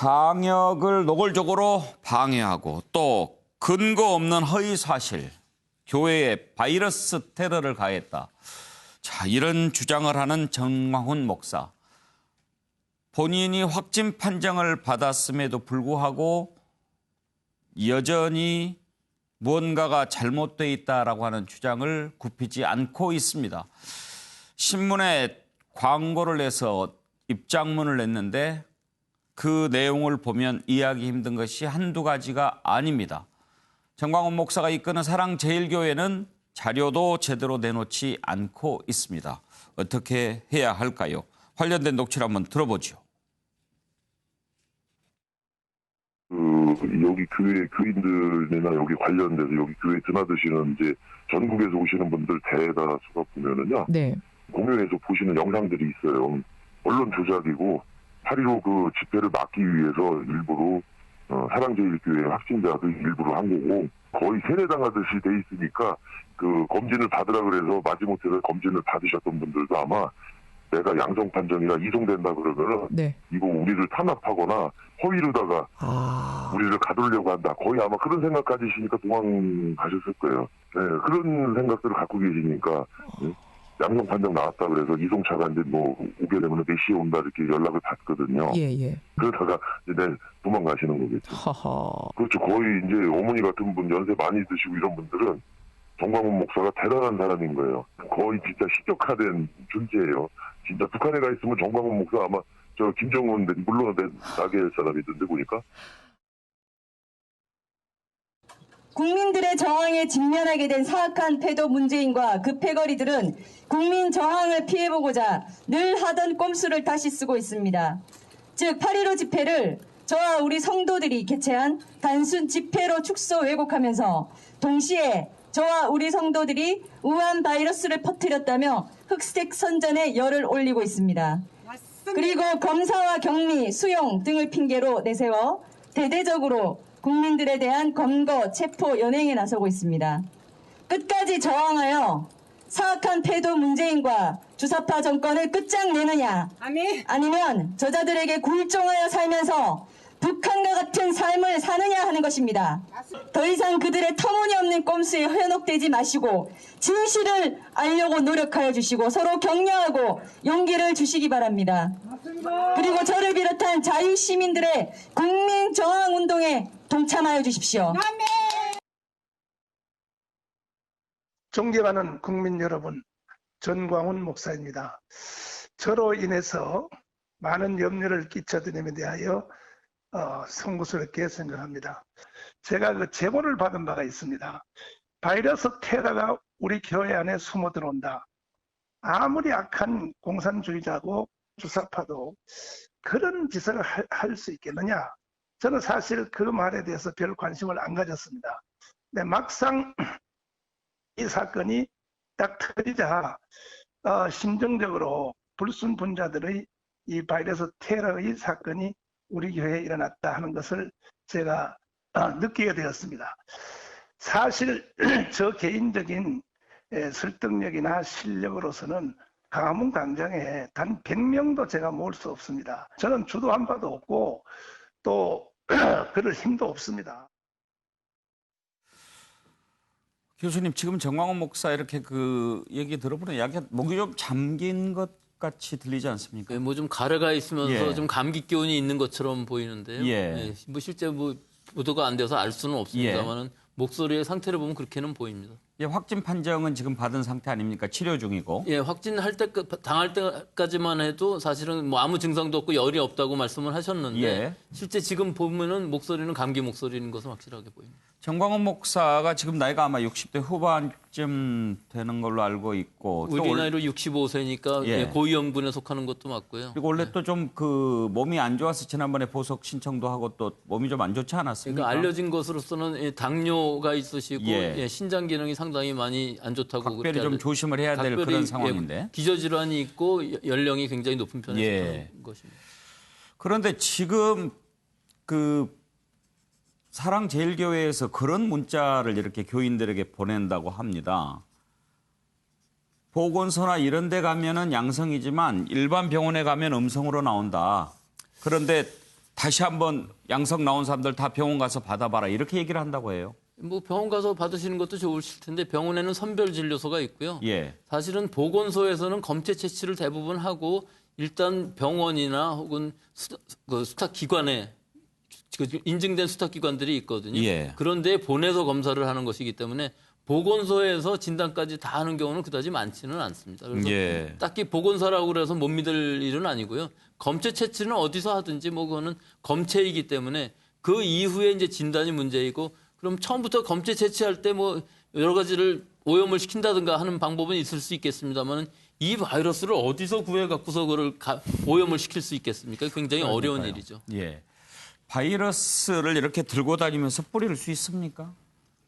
방역을 노골적으로 방해하고 또 근거 없는 허위 사실, 교회에 바이러스 테러를 가했다. 자, 이런 주장을 하는 정광훈 목사. 본인이 확진 판정을 받았음에도 불구하고 여전히 무언가가 잘못되어 있다라고 하는 주장을 굽히지 않고 있습니다. 신문에 광고를 내서 입장문을 냈는데 그 내용을 보면 이해하기 힘든 것이 한두 가지가 아닙니다. 정광훈 목사가 이끄는 사랑제일교회는 자료도 제대로 내놓지 않고 있습니다. 어떻게 해야 할까요? 관련된 녹취를 한번 들어보죠. 여기 교회 교인들이나 여기 관련돼서 여기 교회 드나드시는 이제 전국에서 오시는 분들 대다수가 보면은요. 네. 공연에서 보시는 영상들이 있어요. 언론 조작이고 8.15 그 집회를 막기 위해서 일부러 사랑제일교회 확진자들 일부러 한 거고 거의 세뇌당하듯이 돼 있으니까 그 검진을 받으라 그래서 마지못해서 검진을 받으셨던 분들도 아마 내가 양성 판정이나 이송된다 그러면은 네. 이거 우리를 탄압하거나 허위로다가 우리를 가두려고 한다. 거의 아마 그런 생각 가지시니까 도망가셨을 거예요. 네, 그런 생각들을 갖고 계시니까 양성 판정 나왔다 그래서 이송차가 이제 뭐 오게 되면 몇 시에 온다 이렇게 연락을 받거든요. 예. 그러다가 이제 도망가시는 거겠죠. 하하. 그렇죠. 거의 이제 어머니 같은 분 연세 많이 드시고 이런 분들은 정광훈 목사가 대단한 사람인 거예요. 거의 진짜 시적화된 존재예요. 진짜 북한에 가 있으면 정광훈 목사 아마 저 김정은 물러나게 할 사람이던데 보니까. 국민들의 저항에 직면하게 된 사악한 태도 문재인과 그 패거리들은 국민 저항을 피해보고자 늘 하던 꼼수를 다시 쓰고 있습니다. 즉 8.15 집회를 저와 우리 성도들이 개최한 단순 집회로 축소 왜곡하면서 동시에 저와 우리 성도들이 우한 바이러스를 퍼뜨렸다며 흑색 선전에 열을 올리고 있습니다. 그리고 검사와 격리, 수용 등을 핑계로 내세워 대대적으로 국민들에 대한 검거, 체포, 연행에 나서고 있습니다. 끝까지 저항하여 사악한 태도 문재인과 주사파 정권을 끝장내느냐 아니면 저자들에게 굴종하여 살면서 북한과 같은 삶을 사느냐 하는 것입니다. 더 이상 그들의 터무니없는 꼼수에 현혹되지 마시고 진실을 알려고 노력하여 주시고 서로 격려하고 용기를 주시기 바랍니다. 그리고 저를 비롯한 자유시민들의 국민저항운동에 동참하여 주십시오. 존경하는 국민 여러분, 전광훈 목사입니다. 저로 인해서 많은 염려를 끼쳐드림에 대하여 송구스럽게 생각합니다. 제가 그 제보를 받은 바가 있습니다. 바이러스 테러가 우리 교회 안에 숨어 들어온다. 아무리 악한 공산주의자고 주사파도 그런 짓을 할 수 있겠느냐? 저는 사실 그 말에 대해서 별 관심을 안 가졌습니다. 근데 막상 이 사건이 딱 터지자 심정적으로 불순분자들의 이 바이러스 테러의 사건이 우리 교회에 일어났다 하는 것을 제가 느끼게 되었습니다. 사실 저 개인적인 설득력이나 실력으로서는 광화문 광장에 단 100명도 제가 모을 수 없습니다. 저는 주도한 바도 없고 또 그럴 힘도 없습니다. 교수님, 지금 정광훈 목사 이렇게 그 얘기 들어보니 약간 목이 좀 잠긴 것 같이 들리지 않습니까? 뭐 좀 가래가 있으면서 예. 좀 감기 기운이 있는 것처럼 보이는데요. 예. 뭐 실제 뭐 보도가 안 돼서 알 수는 없습니다만은 목소리의 상태를 보면 그렇게는 보입니다. 예, 확진 판정은 지금 받은 상태 아닙니까? 치료 중이고. 예, 확진할 때 당할 때까지만 해도 사실은 뭐 아무 증상도 없고 열이 없다고 말씀을 하셨는데 예. 실제 지금 보면은 목소리는 감기 목소리인 것은 확실하게 보입니다. 정광훈 목사가 지금 나이가 아마 60대 후반쯤 되는 걸로 알고 있고 우리 나이로 65세니까 예. 고위험군에 속하는 것도 맞고요. 그리고 원래 또 좀 그 몸이 안 좋아서 지난번에 보석 신청도 하고 또 몸이 좀 안 좋지 않았습니까? 그러니까 알려진 것으로서는 당뇨가 있으시고 예. 신장 기능이 상당히 많이 안 좋다고 각별히 좀 조심을 해야 될 그런 상황인데. 기저질환이 있고 연령이 굉장히 높은 편에 예. 속하는 것입니다. 그런데 지금 그 사랑제일교회에서 그런 문자를 이렇게 교인들에게 보낸다고 합니다. 보건소나 이런 데 가면은 양성이지만 일반 병원에 가면 음성으로 나온다. 그런데 다시 한번 양성 나온 사람들 다 병원 가서 받아봐라 이렇게 얘기를 한다고 해요. 뭐 병원 가서 받으시는 것도 좋으실 텐데 병원에는 선별 진료소가 있고요. 예. 사실은 보건소에서는 검체 채취를 대부분 하고 일단 병원이나 혹은 수탁 기관에 인증된 수탁 기관들이 있거든요. 예. 그런데 보내서 검사를 하는 것이기 때문에 보건소에서 진단까지 다 하는 경우는 그다지 많지는 않습니다. 그래서 예. 딱히 보건소라고 그래서 못 믿을 일은 아니고요. 검체 채취는 어디서 하든지 뭐 그거는 검체이기 때문에 그 이후에 이제 진단이 문제이고 그럼 처음부터 검체 채취할 때 뭐 여러 가지를 오염을 시킨다든가 하는 방법은 있을 수 있겠습니다만 이 바이러스를 어디서 구해 갖고서 그걸 오염을 시킬 수 있겠습니까? 굉장히 어려운 일이죠. 예. 바이러스를 이렇게 들고 다니면서 뿌릴 수 있습니까?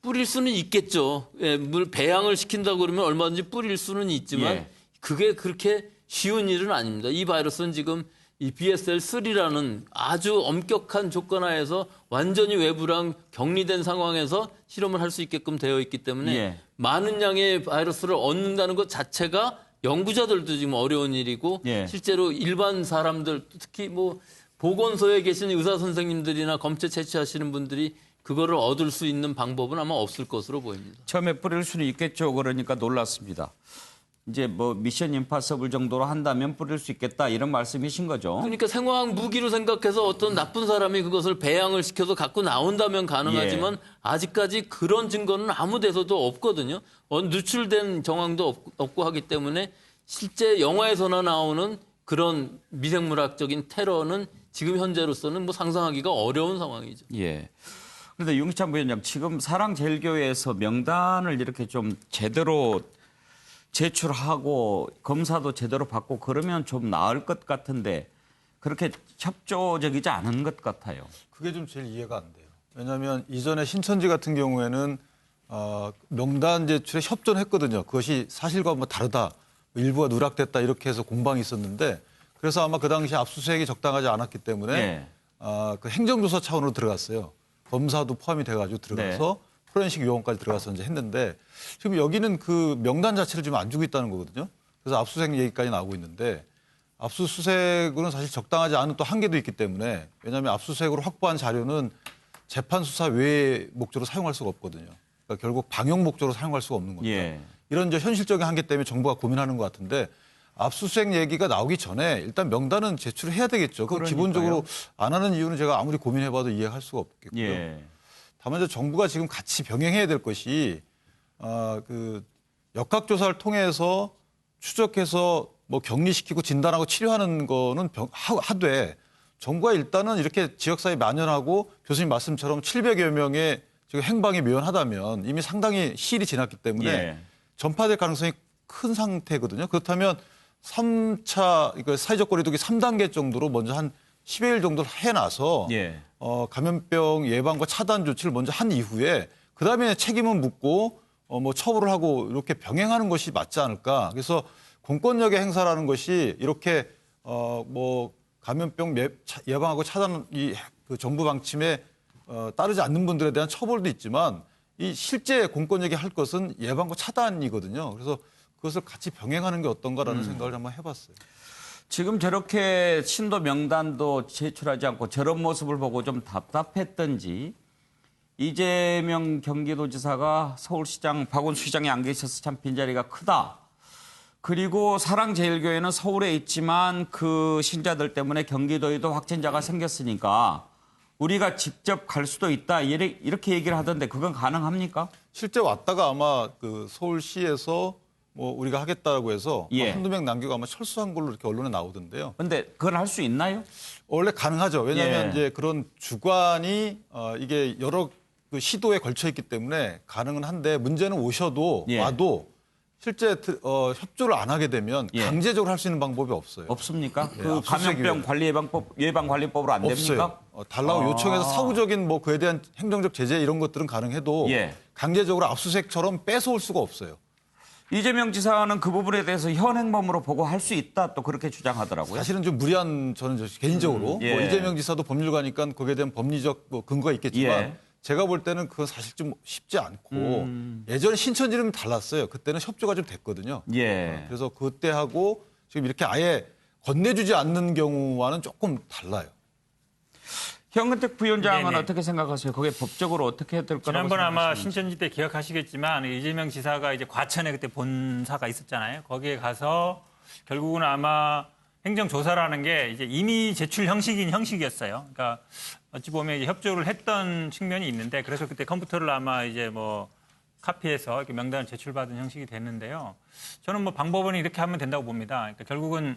뿌릴 수는 있겠죠. 예, 물 배양을 시킨다고 그러면 얼마든지 뿌릴 수는 있지만 예. 그게 그렇게 쉬운 일은 아닙니다. 이 바이러스는 지금 이 BSL-3라는 아주 엄격한 조건 하에서 완전히 외부랑 격리된 상황에서 실험을 할 수 있게끔 되어 있기 때문에 예. 많은 양의 바이러스를 얻는다는 것 자체가 연구자들도 지금 어려운 일이고 예. 실제로 일반 사람들 특히 뭐 보건소에 계신 의사 선생님들이나 검체 채취하시는 분들이 그거를 얻을 수 있는 방법은 아마 없을 것으로 보입니다. 처음에 뿌릴 수는 있겠죠. 그러니까 놀랐습니다. 이제 뭐 미션 임파서블 정도로 한다면 뿌릴 수 있겠다 이런 말씀이신 거죠. 그러니까 생화학 무기로 생각해서 어떤 나쁜 사람이 그것을 배양을 시켜서 갖고 나온다면 가능하지만 아직까지 그런 증거는 아무 데서도 없거든요. 누출된 정황도 없고 하기 때문에 실제 영화에서나 나오는 그런 미생물학적인 테러는 지금 현재로서는 뭐 상상하기가 어려운 상황이죠. 예. 그런데 윤기찬 부위원장 지금 사랑제일교회에서 명단을 이렇게 좀 제대로 제출하고 검사도 제대로 받고 그러면 좀 나을 것 같은데 그렇게 협조적이지 않은 것 같아요. 그게 좀 제일 이해가 안 돼요. 왜냐하면 이전에 신천지 같은 경우에는 명단 제출에 협조했거든요. 그것이 사실과 뭐 다르다. 일부가 누락됐다 이렇게 해서 공방이 있었는데 그래서 아마 그 당시 압수수색이 적당하지 않았기 때문에 네. 그 행정조사 차원으로 들어갔어요. 검사도 포함이 돼가지고 들어가서 포렌식 요원까지 들어가서 이제 했는데 지금 여기는 그 명단 자체를 지금 안 주고 있다는 거거든요. 그래서 압수수색 얘기까지 나오고 있는데 압수수색은 사실 적당하지 않은 또 한계도 있기 때문에 왜냐하면 압수수색으로 확보한 자료는 재판 수사 외의 목적으로 사용할 수가 없거든요. 그러니까 결국 방역 목적으로 사용할 수가 없는 겁니다. 예. 이런 이제 현실적인 한계 때문에 정부가 고민하는 것 같은데 압수수색 얘기가 나오기 전에 일단 명단은 제출해야 되겠죠. 그 기본적으로 안 하는 이유는 제가 아무리 고민해봐도 이해할 수가 없겠고요. 예. 다만 이제 정부가 지금 같이 병행해야 될 것이 그 역학조사를 통해서 추적해서 뭐 격리시키고 진단하고 치료하는 거는 하되 정부가 일단은 이렇게 지역사회 만연하고 교수님 말씀처럼 700여 명의 지금 행방이 묘연하다면 이미 상당히 시일이 지났기 때문에 예. 전파될 가능성이 큰 상태거든요. 그렇다면 3차 이거 사회적 거리두기 3단계 정도로 먼저 한 10여일 정도를 해놔서 예. 감염병 예방과 차단 조치를 먼저 한 이후에 그다음에 책임은 묻고 뭐 처벌을 하고 이렇게 병행하는 것이 맞지 않을까. 그래서 공권력의 행사라는 것이 이렇게 뭐 감염병 예방하고 차단 그 정부 방침에 따르지 않는 분들에 대한 처벌도 있지만 이 실제 공권력이 할 것은 예방과 차단이거든요. 그래서 그것을 같이 병행하는 게 어떤가라는 생각을 한번 해봤어요. 지금 저렇게 신도 명단도 제출하지 않고 저런 모습을 보고 좀 답답했던지 이재명 경기도지사가 서울시장 박원순 시장이 안 계셔서 참 빈자리가 크다. 그리고 사랑제일교회는 서울에 있지만 그 신자들 때문에 경기도에도 확진자가 생겼으니까 우리가 직접 갈 수도 있다. 이렇게 얘기를 하던데 그건 가능합니까? 실제 왔다가 아마 그 서울시에서 뭐 우리가 하겠다고 해서 예. 한두 명 남기고 아마 철수한 걸로 이렇게 언론에 나오던데요. 근데 그건 할 수 있나요? 원래 가능하죠. 왜냐하면 예. 이제 그런 주관이 이게 여러 그 시도에 걸쳐 있기 때문에 가능은 한데 문제는 오셔도 예. 와도 실제 협조를 안 하게 되면 예. 강제적으로 할 수 있는 방법이 없어요. 없습니까? 예, 그 압수수색 감염병 관리 예방관리법으로 안 됩니까? 없어요. 달라고 요청해서 사후적인 뭐 그에 대한 행정적 제재 이런 것들은 가능해도 예. 강제적으로 압수수색처럼 뺏어올 수가 없어요. 이재명 지사는 그 부분에 대해서 현행범으로 보고 할 수 있다 또 그렇게 주장하더라고요. 사실은 좀 무리한 저는 개인적으로 예. 뭐 이재명 지사도 법률가니까 거기에 대한 법리적 뭐 근거가 있겠지만 예. 제가 볼 때는 그건 사실 좀 쉽지 않고 예전에 신천지는 달랐어요. 그때는 협조가 좀 됐거든요. 예. 그래서 그때하고 지금 이렇게 아예 건네주지 않는 경우와는 조금 달라요. 현근택 부위원장은 네네. 어떻게 생각하세요? 그게 법적으로 어떻게 해야 될 거라고 지난번 아마 생각하시는지. 신천지 때 기억하시겠지만 이재명 지사가 이제 과천에 그때 본사가 있었잖아요. 거기에 가서 결국은 아마 행정조사라는 게 이제 이미 제출 형식인 형식이었어요. 그러니까 어찌 보면 이제 협조를 했던 측면이 있는데 그래서 그때 컴퓨터를 아마 이제 뭐 카피해서 이렇게 명단을 제출받은 형식이 됐는데요. 저는 뭐 방법은 이렇게 하면 된다고 봅니다. 그러니까 결국은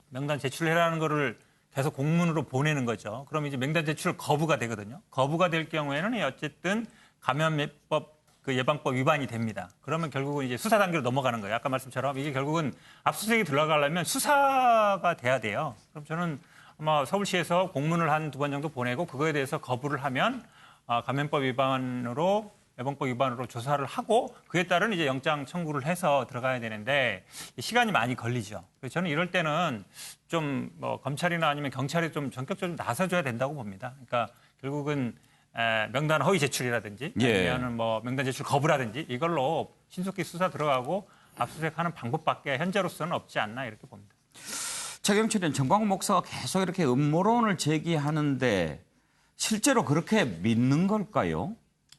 명단 제출해라는 거를 계속 공문으로 보내는 거죠. 그럼 이제 명단 제출 거부가 되거든요. 거부가 될 경우에는 어쨌든 감염법 그 예방법 위반이 됩니다. 그러면 결국은 이제 수사 단계로 넘어가는 거예요. 아까 말씀처럼 이게 결국은 압수수색이 들어가려면 수사가 돼야 돼요. 그럼 저는 아마 서울시에서 공문을 한 2번 정도 보내고 그거에 대해서 거부를 하면 감염법 위반으로 예방법 위반으로 조사를 하고 그에 따른 이제 영장 청구를 해서 들어가야 되는데 시간이 많이 걸리죠. 그래서 저는 이럴 때는 좀 뭐 검찰이나 아니면 경찰이 좀 전격적으로 나서줘야 된다고 봅니다. 그러니까 결국은 명단 허위 제출이라든지 예. 아니면 뭐 명단 제출 거부라든지 이걸로 신속히 수사 들어가고 압수수색하는 방법밖에 현재로서는 없지 않나 이렇게 봅니다. 차경철은 정광훈 목사가 계속 이렇게 음모론을 제기하는데 실제로 그렇게 믿는 걸까요?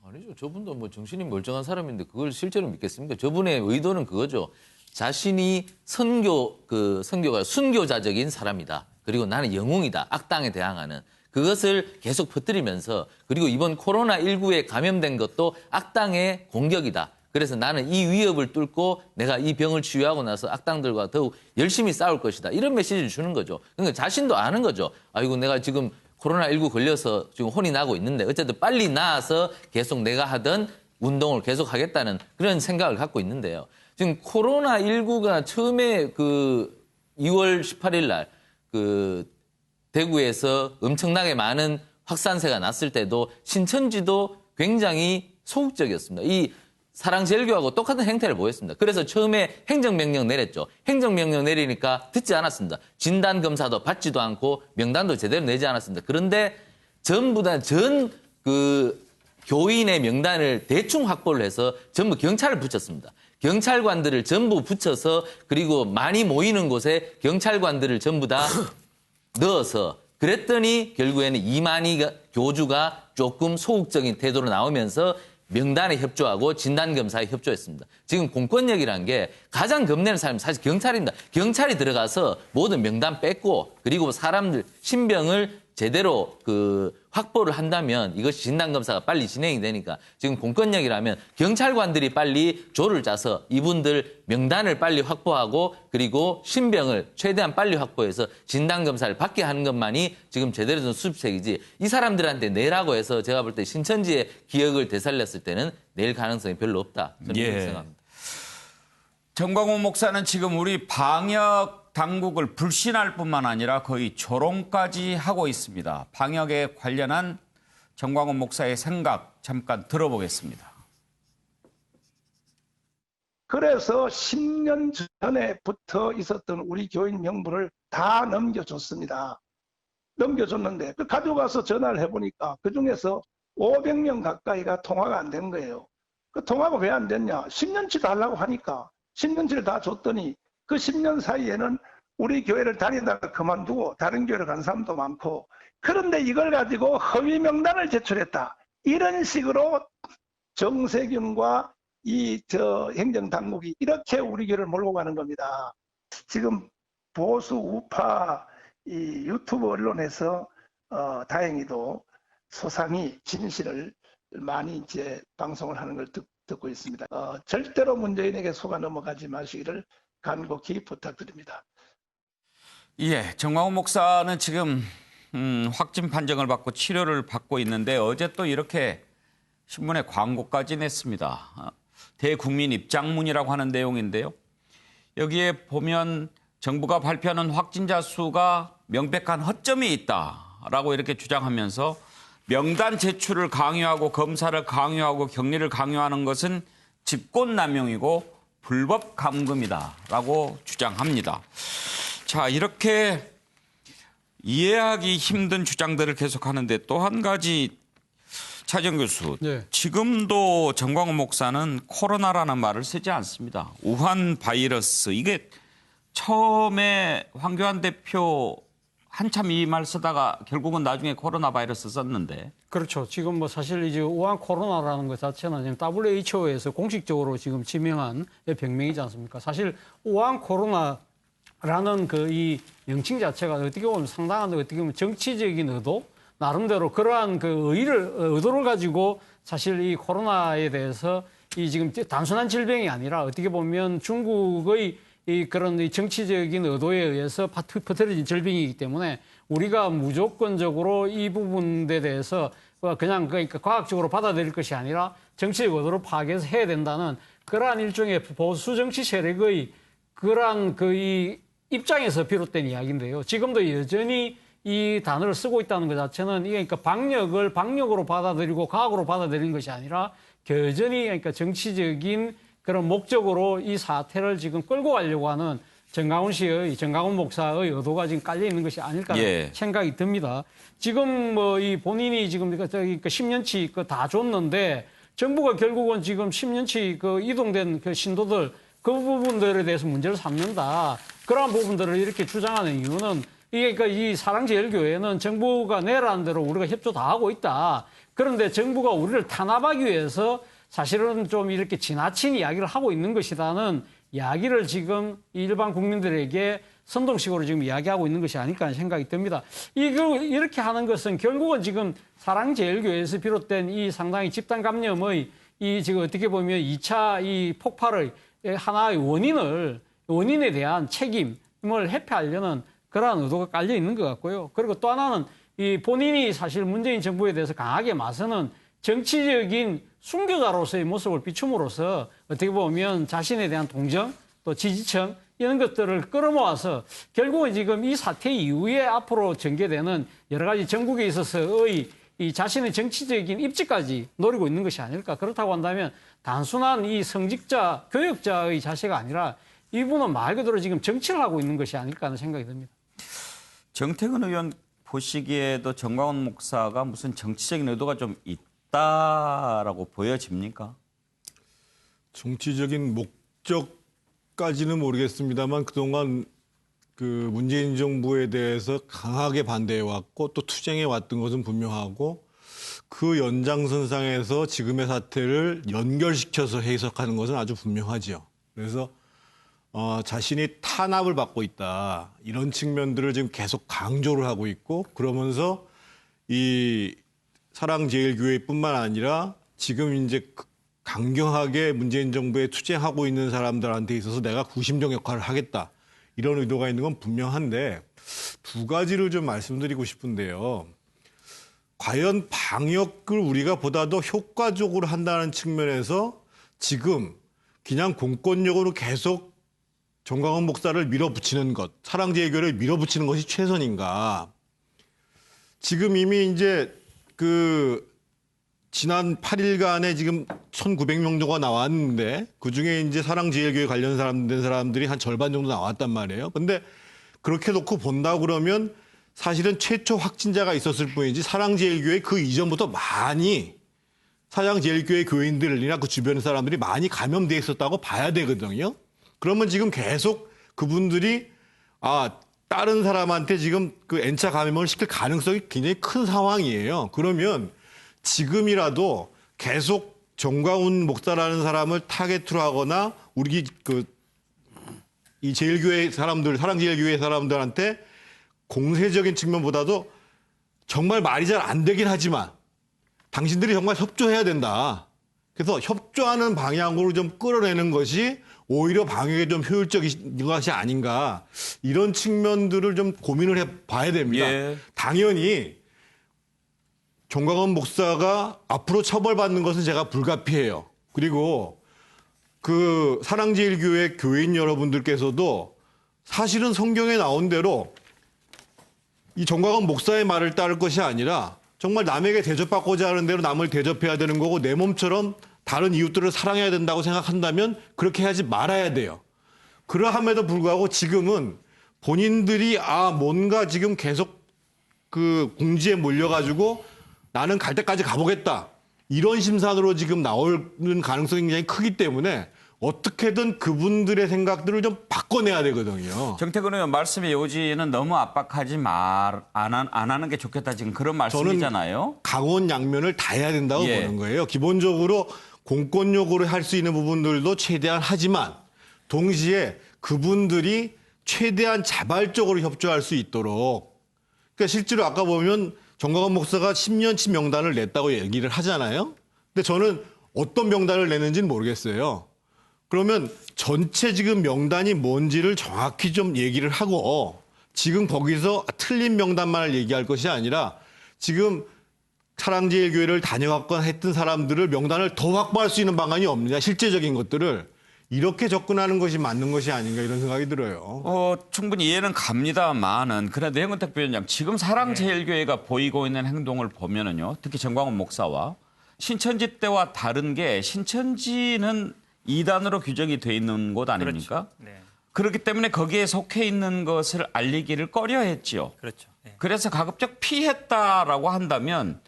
아니죠. 저분도 뭐 정신이 멀쩡한 사람인데 그걸 실제로 믿겠습니까? 저분의 의도는 그거죠. 자신이 선교가 순교자적인 사람이다. 그리고 나는 영웅이다. 악당에 대항하는. 그것을 계속 퍼뜨리면서 그리고 이번 코로나19에 감염된 것도 악당의 공격이다. 그래서 나는 이 위협을 뚫고 내가 이 병을 치유하고 나서 악당들과 더욱 열심히 싸울 것이다. 이런 메시지를 주는 거죠. 그러니까 자신도 아는 거죠. 아이고 내가 지금 코로나19 걸려서 지금 혼이 나고 있는데 어쨌든 빨리 나아서 계속 내가 하던 운동을 계속 하겠다는 그런 생각을 갖고 있는데요. 지금 코로나19가 처음에 그 2월 18일 날 그 대구에서 엄청나게 많은 확산세가 났을 때도 신천지도 굉장히 소극적이었습니다. 이 사랑제일교하고 똑같은 행태를 보였습니다. 그래서 처음에 행정명령 내렸죠. 행정명령 내리니까 듣지 않았습니다. 진단검사도 받지도 않고 명단도 제대로 내지 않았습니다. 그런데 전부 다 그 교인의 명단을 대충 확보를 해서 전부 경찰을 붙였습니다. 경찰관들을 전부 붙여서 그리고 많이 모이는 곳에 경찰관들을 전부 다 넣어서 그랬더니 결국에는 이만희 교주가 조금 소극적인 태도로 나오면서 명단에 협조하고 진단검사에 협조했습니다. 지금 공권력이라는 게 가장 겁내는 사람이 사실 경찰입니다. 경찰이 들어가서 모든 명단 뺏고 그리고 사람들 신병을 제대로 확보를 한다면 이것이 진단검사가 빨리 진행이 되니까 지금 공권력이라면 경찰관들이 빨리 조를 짜서 이분들 명단을 빨리 확보하고 그리고 신병을 최대한 빨리 확보해서 진단검사를 받게 하는 것만이 지금 제대로 된 수습책이지 이 사람들한테 내라고 해서 제가 볼 때 신천지의 기억을 되살렸을 때는 낼 가능성이 별로 없다. 저는 그렇게 생각합니다. 정광훈 목사는 지금 우리 방역 당국을 불신할 뿐만 아니라 거의 조롱까지 하고 있습니다. 방역에 관련한 정광훈 목사의 생각 잠깐 들어보겠습니다. 그래서 10년 전에부터 있었던 우리 교인 명부를 다 넘겨줬습니다. 넘겨줬는데 그 가져가서 전화를 해보니까 그중에서 500명 가까이가 통화가 안 된 거예요. 그 통화가 왜 안 됐냐? 10년치도 하려고 하니까 10년치를 다 줬더니 그 10년 사이에는 우리 교회를 다니다가 그만두고 다른 교회를 간 사람도 많고 그런데 이걸 가지고 허위 명단을 제출했다. 이런 식으로 정세균과 행정당국이 이렇게 우리 교회를 몰고 가는 겁니다. 지금 보수 우파 이 유튜브 언론에서 다행히도 소상히 진실을 많이 이제 방송을 하는 걸 듣고 있습니다. 절대로 문재인에게 속아 넘어가지 마시기를 간곡히 부탁드립니다. 예, 정광훈 목사는 지금 확진 판정을 받고 치료를 받고 있는데 어제 또 이렇게 신문에 광고까지 냈습니다. 대국민 입장문이라고 하는 내용인데요. 여기에 보면 정부가 발표하는 확진자 수가 명백한 허점이 있다라고 이렇게 주장하면서 명단 제출을 강요하고 검사를 강요하고 격리를 강요하는 것은 직권남용이고 불법 감금이다라고 주장합니다. 자, 이렇게 이해하기 힘든 주장들을 계속하는데 또 한 가지 차정 교수, 지금도 정광훈 목사는 코로나라는 말을 쓰지 않습니다. 우한 바이러스, 이게 처음에 황교안 대표 한참 이 말 쓰다가 결국은 나중에 코로나 바이러스 썼는데. 그렇죠. 지금 뭐 사실 이제 우한 코로나라는 것 자체는 지금 WHO에서 공식적으로 지금 지명한 병명이지 않습니까? 사실 우한 코로나라는 그 이 명칭 자체가 어떻게 보면 상당한 어떻게 보면 정치적인 의도, 나름대로 그러한 그 의도를 가지고 사실 이 코로나에 대해서 이 지금 단순한 질병이 아니라 어떻게 보면 중국의 이 그런 이 정치적인 의도에 의해서 퍼뜨려진 질병이기 때문에 우리가 무조건적으로 이 부분에 대해서 그냥 그러니까 과학적으로 받아들일 것이 아니라 정치적 의도를 파악해서 해야 된다는 그러한 일종의 보수 정치 세력의 그러한 그 이 입장에서 비롯된 이야기인데요. 지금도 여전히 이 단어를 쓰고 있다는 것 자체는 이게 그러니까 방역으로 받아들이고 과학으로 받아들이는 것이 아니라 여전히 그러니까 정치적인 그런 목적으로 이 사태를 지금 끌고 가려고 하는 정강훈 목사의 의도가 지금 깔려 있는 것이 아닐까 생각이 듭니다. 지금 뭐 이 본인이 지금 10년치 다 줬는데 정부가 결국은 지금 10년치 그 이동된 그 신도들 그 부분들에 대해서 문제를 삼는다. 그러한 부분들을 이렇게 주장하는 이유는 이게 그러니까 이 사랑제일교회는 정부가 내라는 대로 우리가 협조 다 하고 있다. 그런데 정부가 우리를 탄압하기 위해서 사실은 좀 이렇게 지나친 이야기를 하고 있는 것이라는 이야기를 지금 일반 국민들에게 선동식으로 지금 이야기하고 있는 것이 아닐까 하는 생각이 듭니다. 이렇게 하는 것은 결국은 지금 사랑제일교회에서 비롯된 이 상당히 집단 감염의 이 지금 어떻게 보면 2차 이 폭발의 하나의 원인에 대한 책임을 회피하려는 그러한 의도가 깔려 있는 것 같고요. 그리고 또 하나는 이 본인이 사실 문재인 정부에 대해서 강하게 맞서는 정치적인 순교자로서의 모습을 비춤으로써 어떻게 보면 자신에 대한 동정 또 지지층 이런 것들을 끌어모아서 결국은 지금 이 사태 이후에 앞으로 전개되는 여러 가지 전국에 있어서의 이 자신의 정치적인 입지까지 노리고 있는 것이 아닐까. 그렇다고 한다면 단순한 이 성직자, 교역자의 자세가 아니라 이분은 말 그대로 지금 정치를 하고 있는 것이 아닐까 하는 생각이 듭니다. 정태근 의원 보시기에도 정광훈 목사가 무슨 정치적인 의도가 좀 있다라고 보여집니까? 정치적인 목적까지는 모르겠습니다만 그동안 그 문재인 정부에 대해서 강하게 반대해왔고 또 투쟁해왔던 것은 분명하고 그 연장선상에서 지금의 사태를 연결시켜서 해석하는 것은 아주 분명하죠. 그래서 자신이 탄압을 받고 있다. 이런 측면들을 지금 계속 강조를 하고 있고 그러면서 이 사랑제일교회뿐만 아니라 지금 이제 강경하게 문재인 정부에 투쟁하고 있는 사람들한테 있어서 내가 구심점 역할을 하겠다. 이런 의도가 있는 건 분명한데 두 가지를 좀 말씀드리고 싶은데요. 과연 방역을 우리가 보다 더 효과적으로 한다는 측면에서 지금 그냥 공권력으로 계속 정광훈 목사를 밀어붙이는 것, 사랑제일교회를 밀어붙이는 것이 최선인가? 지금 이미 이제 지난 8일간에 지금 1,900명 정도가 나왔는데 그중에 이제 사랑제일교회 관련 된 사람들이 한 절반 정도 나왔단 말이에요. 근데 그렇게 놓고 본다고 그러면 사실은 최초 확진자가 있었을 뿐이지 사랑제일교회 그 이전부터 많이 사랑제일교회 교인들이나 그 주변 사람들이 많이 감염돼 있었다고 봐야 되거든요. 그러면 지금 계속 그분들이 다른 사람한테 지금 그 N차 감염을 시킬 가능성이 굉장히 큰 상황이에요. 그러면 지금이라도 계속 정광훈 목사라는 사람을 타겟으로 하거나 우리 이 제일교회 사람들, 사랑제일교회 사람들한테 공세적인 측면보다도 정말 말이 잘 안 되긴 하지만 당신들이 정말 협조해야 된다. 그래서 협조하는 방향으로 좀 끌어내는 것이 오히려 방역에 좀 효율적인 것이 아닌가. 이런 측면들을 좀 고민을 해봐야 됩니다. 예. 당연히 정광훈 목사가 앞으로 처벌받는 것은 제가 불가피해요. 그리고 그 사랑제일교회 교인 여러분들께서도 사실은 성경에 나온 대로 이 정광훈 목사의 말을 따를 것이 아니라 정말 남에게 대접받고자 하는 대로 남을 대접해야 되는 거고 내 몸처럼 다른 이웃들을 사랑해야 된다고 생각한다면 그렇게 하지 말아야 돼요. 그러함에도 불구하고 지금은 본인들이 뭔가 지금 계속 그 궁지에 몰려가지고 나는 갈 때까지 가보겠다. 이런 심산으로 지금 나오는 가능성이 굉장히 크기 때문에 어떻게든 그분들의 생각들을 좀 바꿔내야 되거든요. 정태근 의원 말씀의 요지는 너무 압박하지 안 하는 게 좋겠다 지금 그런 말씀이잖아요. 강원 양면을 다 해야 된다고 예. 보는 거예요. 기본적으로 공권력으로 할 수 있는 부분들도 최대한 하지만 동시에 그분들이 최대한 자발적으로 협조할 수 있도록. 그러니까 실제로 아까 보면 정광훈 목사가 10년치 명단을 냈다고 얘기를 하잖아요. 근데 저는 어떤 명단을 냈는지는 모르겠어요. 그러면 전체 지금 명단이 뭔지를 정확히 좀 얘기를 하고 지금 거기서 틀린 명단만을 얘기할 것이 아니라 지금 사랑제일교회를 다녀왔거나 했던 사람들을 명단을 더 확보할 수 있는 방안이 없느냐, 실제적인 것들을 이렇게 접근하는 것이 맞는 것이 아닌가 이런 생각이 들어요. 충분히 이해는 갑니다만은 그래도 영은택 부위원장 지금 사랑제일교회가 보이고 있는 행동을 보면은요, 특히 정광훈 목사와 신천지 때와 다른 게 신천지는 이단으로 규정이 돼 있는 곳 아닙니까? 그렇죠. 네. 그렇기 때문에 거기에 속해 있는 것을 알리기를 꺼려했지요. 그렇죠. 네. 그래서 가급적 피했다라고 한다면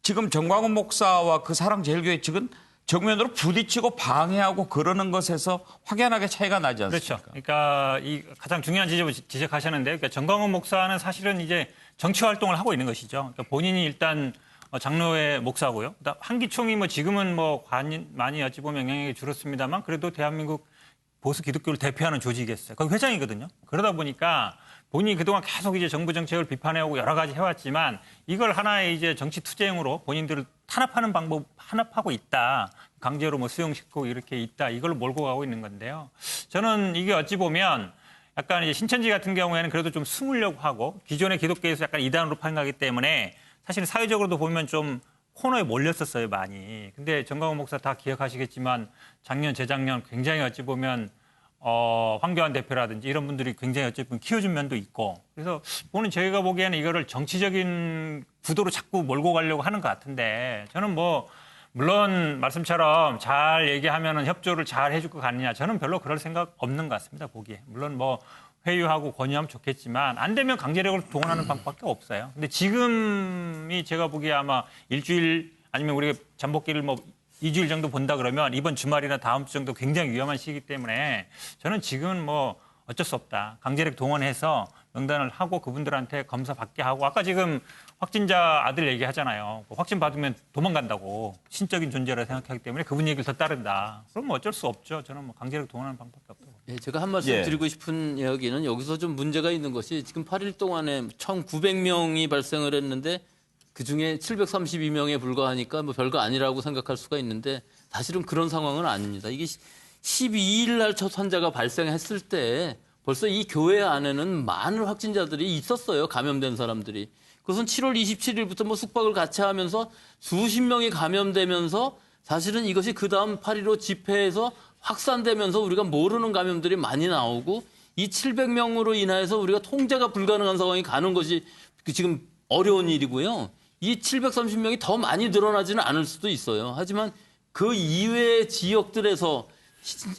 지금 정광훈 목사와 그 사랑제일교회 측은 정면으로 부딪히고 방해하고 그러는 것에서 확연하게 차이가 나지 않습니까? 그렇죠. 그러니까 이 가장 중요한 지점을 지적하셨는데, 그러니까 정광훈 목사는 사실은 이제 정치 활동을 하고 있는 것이죠. 그러니까 본인이 일단 장로회 목사고요. 한기총이 뭐 지금은 뭐 많이 어찌 보면 영향이 줄었습니다만 그래도 대한민국 보수 기독교를 대표하는 조직이었어요. 거기 회장이거든요. 그러다 보니까 본인이 그동안 계속 이제 정부 정책을 비판해오고 여러 가지 해왔지만 이걸 하나의 이제 정치 투쟁으로 본인들을 탄압하는 방법 탄압하고 있다. 강제로 뭐 수용시키고 이렇게 있다. 이걸 몰고 가고 있는 건데요. 저는 이게 어찌 보면 약간 이제 신천지 같은 경우에는 그래도 좀 숨으려고 하고 기존의 기독교에서 약간 이단으로 판가기 때문에 사실 사회적으로도 보면 좀 코너에 몰렸었어요, 많이. 근데 정광훈 목사 다 기억하시겠지만 작년, 재작년 굉장히 어찌 보면 황교안 대표라든지 이런 분들이 굉장히 어찌 보면 키워준 면도 있고. 그래서 저는 저희가 보기에는 이거를 정치적인 구도로 자꾸 몰고 가려고 하는 것 같은데 저는 뭐 물론 말씀처럼 잘 얘기하면은 협조를 잘 해줄 것 같느냐. 저는 별로 그럴 생각 없는 것 같습니다, 보기에. 물론 뭐 회유하고 권유하면 좋겠지만 안 되면 강제력을 동원하는 방법밖에 없어요. 근데 지금이 제가 보기에 아마 일주일 아니면 우리가 잠복기를 뭐 2주일 정도 본다 그러면 이번 주말이나 다음 주 정도 굉장히 위험한 시기 때문에 저는 지금은 뭐 어쩔 수 없다. 강제력 동원해서 명단을 하고 그분들한테 검사 받게 하고 아까 지금 확진자 아들 얘기하잖아요. 확진 받으면 도망간다고 신적인 존재라 생각하기 때문에 그분 얘기를 더 따른다. 그럼 뭐 어쩔 수 없죠. 저는 뭐 강제력 동원하는 방법밖에 없다고. 예, 제가 한 말씀 드리고 싶은 이야기는 여기서 좀 문제가 있는 것이 지금 8일 동안에 1,900명이 발생을 했는데 그중에 732명에 불과하니까 뭐 별거 아니라고 생각할 수가 있는데 사실은 그런 상황은 아닙니다. 이게 12일 날 첫 환자가 발생했을 때 벌써 이 교회 안에는 많은 확진자들이 있었어요. 감염된 사람들이. 그것은 7월 27일부터 뭐 숙박을 같이 하면서 수십 명이 감염되면서 사실은 이것이 그 다음 8.15 집회에서 확산되면서 우리가 모르는 감염들이 많이 나오고 이 700명으로 인해서 우리가 통제가 불가능한 상황이 가는 것이 지금 어려운 일이고요. 이 730명이 더 많이 늘어나지는 않을 수도 있어요. 하지만 그 이외의 지역들에서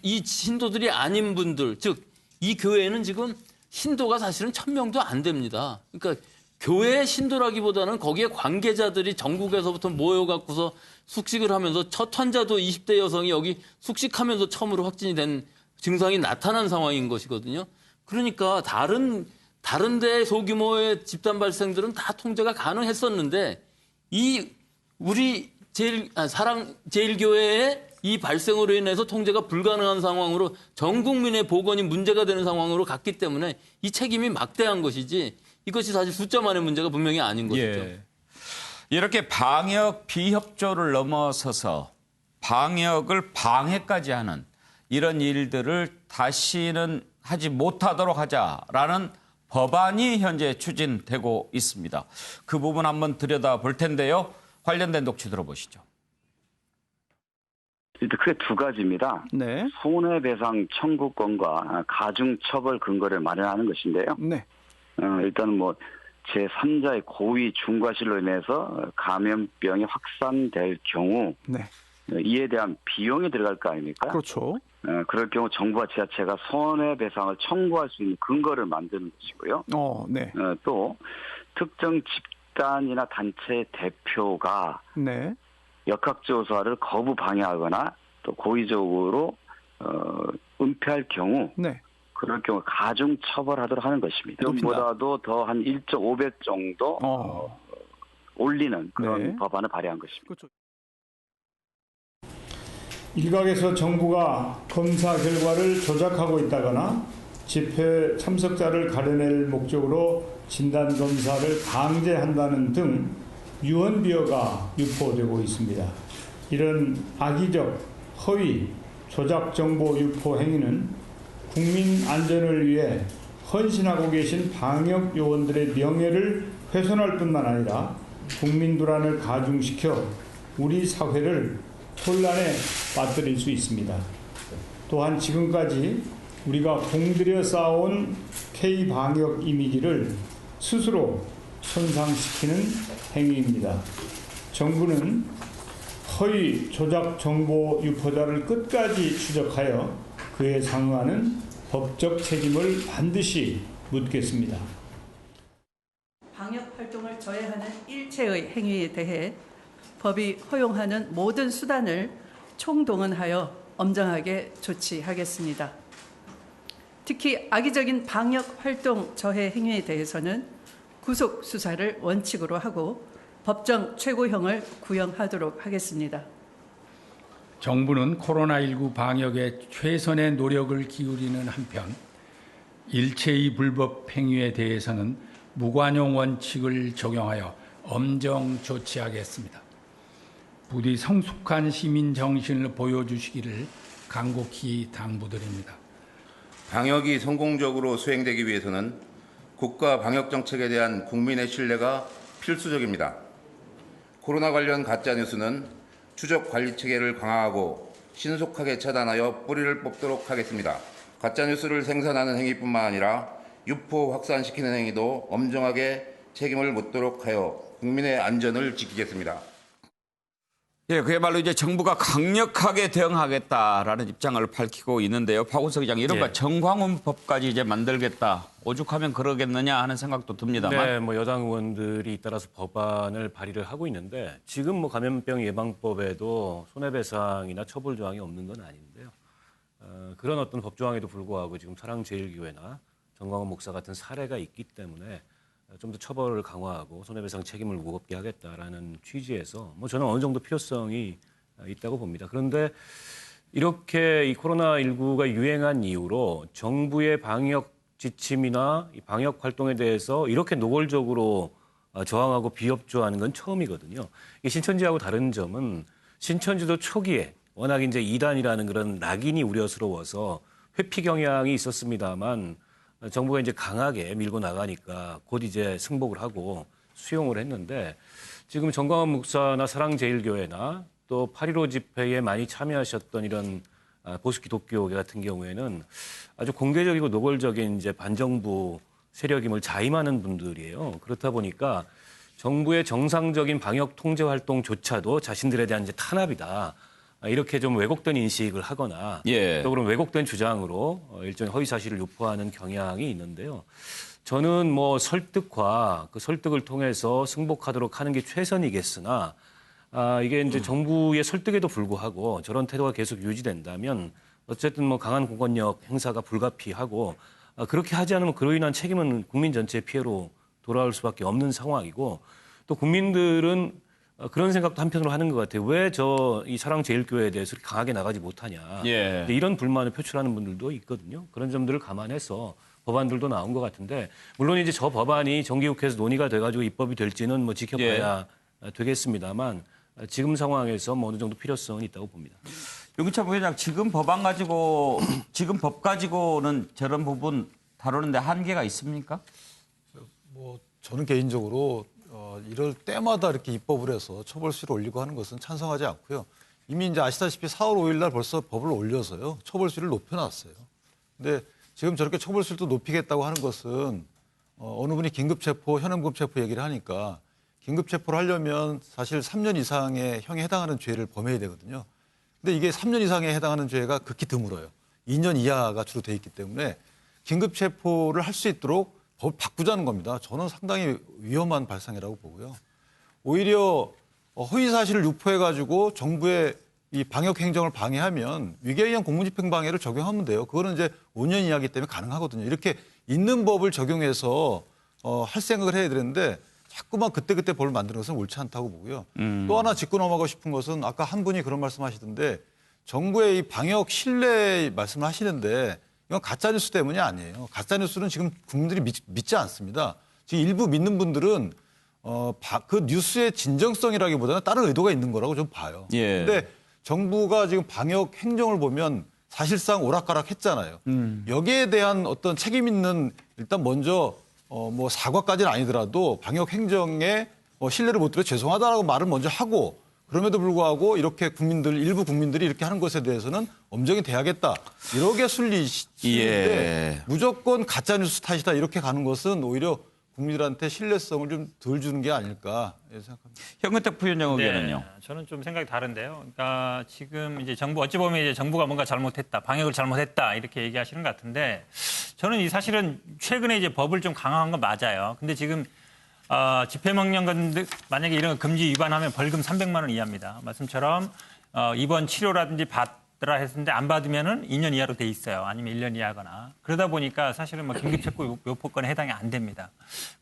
이 신도들이 아닌 분들, 즉 이 교회에는 지금 신도가 사실은 1,000명도 안 됩니다. 그러니까 교회의 신도라기보다는 거기에 관계자들이 전국에서부터 모여갖고서 숙식을 하면서 첫 환자도 20대 여성이 여기 숙식하면서 처음으로 확진이 된 증상이 나타난 상황인 것이거든요. 그러니까 다른 데 소규모의 집단 발생들은 다 통제가 가능했었는데 이 우리 사랑제일교회의 이 발생으로 인해서 통제가 불가능한 상황으로 전 국민의 보건이 문제가 되는 상황으로 갔기 때문에 이 책임이 막대한 것이지 이것이 사실 숫자만의 문제가 분명히 아닌 것이죠. 예. 이렇게 방역 비협조를 넘어서서 방역을 방해까지 하는 이런 일들을 다시는 하지 못하도록 하자라는 법안이 현재 추진되고 있습니다. 그 부분 한번 들여다볼 텐데요. 관련된 녹취 들어보시죠. 크게 두 가지입니다. 네. 손해배상 청구권과 가중처벌 근거를 마련하는 것인데요. 네. 일단은 뭐 제3자의 고의 중과실로 인해서 감염병이 확산될 경우 네. 이에 대한 비용이 들어갈 거 아닙니까? 그렇죠. 그럴 경우 정부와 지자체가 손해배상을 청구할 수 있는 근거를 만드는 것이고요. 네. 또 특정 집단이나 단체 대표가 네. 역학조사를 거부 방해하거나 또 고의적으로 은폐할 경우 네. 그럴 경우 가중 처벌하도록 하는 것입니다. 이보다도 더 한 1.5배 정도 올리는 그런 네. 법안을 발의한 것입니다. 그렇죠. 일각에서 정부가 검사 결과를 조작하고 있다거나 집회 참석자를 가려낼 목적으로 진단검사를 강제한다는 등 유언비어가 유포되고 있습니다. 이런 악의적, 허위, 조작 정보 유포 행위는 국민 안전을 위해 헌신하고 계신 방역 요원들의 명예를 훼손할 뿐만 아니라 국민 불안을 가중시켜 우리 사회를 혼란에 빠뜨릴 수 있습니다. 또한 지금까지 우리가 공들여 쌓아온 K-방역 이미지를 스스로 손상시키는 행위입니다. 정부는 허위 조작 정보 유포자를 끝까지 추적하여 그에 상응하는 법적 책임을 반드시 묻겠습니다. 방역 활동을 저해하는 일체의 행위에 대해 법이 허용하는 모든 수단을 총동원하여 엄정하게 조치하겠습니다. 특히 악의적인 방역 활동 저해 행위에 대해서는 구속 수사를 원칙으로 하고 법정 최고형을 구형하도록 하겠습니다. 정부는 코로나19 방역에 최선의 노력을 기울이는 한편 일체의 불법 행위에 대해서는 무관용 원칙을 적용하여 엄정 조치하겠습니다. 부디 성숙한 시민 정신을 보여주시기를 간곡히 당부드립니다. 방역이 성공적으로 수행되기 위해서는 국가 방역 정책에 대한 국민의 신뢰가 필수적입니다. 코로나 관련 가짜뉴스는 추적 관리 체계를 강화하고 신속하게 차단하여 뿌리를 뽑도록 하겠습니다. 가짜뉴스를 생산하는 행위뿐만 아니라 유포 확산시키는 행위도 엄정하게 책임을 묻도록 하여 국민의 안전을 지키겠습니다. 예, 그야말로 이제 정부가 강력하게 대응하겠다라는 입장을 밝히고 있는데요. 박원석 기장, 이른바 정광훈법까지 이제 만들겠다. 오죽하면 그러겠느냐 하는 생각도 듭니다만. 네, 뭐 여당 의원들이 잇따라서 법안을 발의를 하고 있는데 지금 뭐 감염병 예방법에도 손해배상이나 처벌 조항이 없는 건 아닌데요. 그런 어떤 법 조항에도 불구하고 지금 사랑제일교회나 정광훈 목사 같은 사례가 있기 때문에 좀 더 처벌을 강화하고 손해배상 책임을 무겁게 하겠다라는 취지에서 뭐 저는 어느 정도 필요성이 있다고 봅니다. 그런데 이렇게 이 코로나19가 유행한 이후로 정부의 방역 지침이나 이 방역 활동에 대해서 이렇게 노골적으로 저항하고 비협조하는 건 처음이거든요. 이 신천지하고 다른 점은 신천지도 초기에 워낙 이제 이단이라는 그런 낙인이 우려스러워서 회피 경향이 있었습니다만 정부가 이제 강하게 밀고 나가니까 곧 이제 승복을 하고 수용을 했는데 지금 정광훈 목사나 사랑제일교회나 또 8.15 집회에 많이 참여하셨던 이런 보수 기독교 같은 경우에는 아주 공개적이고 노골적인 이제 반정부 세력임을 자임하는 분들이에요. 그렇다 보니까 정부의 정상적인 방역 통제 활동조차도 자신들에 대한 이제 탄압이다. 이렇게 좀 왜곡된 인식을 하거나 또 그런 왜곡된 주장으로 일종의 허위 사실을 유포하는 경향이 있는데요. 저는 뭐 설득과 그 설득을 통해서 승복하도록 하는 게 최선이겠으나 이게 이제 정부의 설득에도 불구하고 저런 태도가 계속 유지된다면 어쨌든 뭐 강한 공권력 행사가 불가피하고 그렇게 하지 않으면 그로 인한 책임은 국민 전체의 피해로 돌아올 수밖에 없는 상황이고 또 국민들은 그런 생각도 한편으로 하는 것 같아요. 왜 이 사랑제일교회에 대해서 강하게 나가지 못하냐. 이런 불만을 표출하는 분들도 있거든요. 그런 점들을 감안해서 법안들도 나온 것 같은데 물론 이제 저 법안이 정기국회에서 논의가 돼가지고 입법이 될지는 뭐 지켜봐야 되겠습니다만 지금 상황에서 뭐 어느 정도 필요성은 있다고 봅니다. 윤기찬 부회장, 지금 법 가지고는 저런 부분 다루는데 한계가 있습니까? 뭐 저는 개인적으로 이럴 때마다 이렇게 입법을 해서 처벌수를 올리고 하는 것은 찬성하지 않고요. 이미 이제 아시다시피 4월 5일 날 벌써 법을 올려서요. 처벌수를 높여놨어요. 근데 지금 저렇게 처벌수를 높이겠다고 하는 것은 어느 분이 긴급체포, 현행범체포 얘기를 하니까 긴급체포를 하려면 사실 3년 이상의 형에 해당하는 죄를 범해야 되거든요. 근데 이게 3년 이상에 해당하는 죄가 극히 드물어요. 2년 이하가 주로 돼 있기 때문에 긴급체포를 할 수 있도록 법을 바꾸자는 겁니다. 저는 상당히 위험한 발상이라고 보고요. 오히려 허위 사실을 유포해가지고 정부의 이 방역 행정을 방해하면 위계의원 공무집행방해를 적용하면 돼요. 그거는 이제 5년 이하기 때문에 가능하거든요. 이렇게 있는 법을 적용해서 할 생각을 해야 되는데 자꾸만 그때그때 법을 만드는 것은 옳지 않다고 보고요. 또 하나 짚고 넘어가고 싶은 것은 아까 한 분이 그런 말씀하시던데 정부의 이 방역 신뢰 말씀을 하시는데 이건 가짜뉴스 때문이 아니에요. 가짜뉴스는 지금 국민들이 믿지 않습니다. 지금 일부 믿는 분들은 그 뉴스의 진정성이라기보다는 다른 의도가 있는 거라고 좀 봐요. 예. 근데 정부가 지금 방역 행정을 보면 사실상 오락가락 했잖아요. 여기에 대한 어떤 책임 있는 일단 먼저 뭐 사과까지는 아니더라도 방역 행정에 신뢰를 못 드려 죄송하다라고 말을 먼저 하고 그럼에도 불구하고 이렇게 일부 국민들이 이렇게 하는 것에 대해서는 엄정히 대하겠다. 이렇게 순리인데 무조건 가짜뉴스 탓이다 이렇게 가는 것은 오히려 국민들한테 신뢰성을 좀 덜 주는 게 아닐까 생각합니다. 현근택 부위원장 의견은요? 네, 저는 좀 생각이 다른데요. 그러니까 지금 이제 어찌 보면 이제 정부가 뭔가 잘못했다, 방역을 잘못했다 이렇게 얘기하시는 것 같은데 저는 이 사실은 최근에 이제 법을 좀 강화한 건 맞아요. 근데 지금 집행명령 같은 만약에 이런 거 금지 위반하면 벌금 300만 원 이하입니다. 말씀처럼 입원 치료라든지 받으라 했는데 안 받으면은 2년 이하로 돼 있어요. 아니면 1년 이하거나. 그러다 보니까 사실은 뭐 긴급체포 요포권에 해당이 안 됩니다.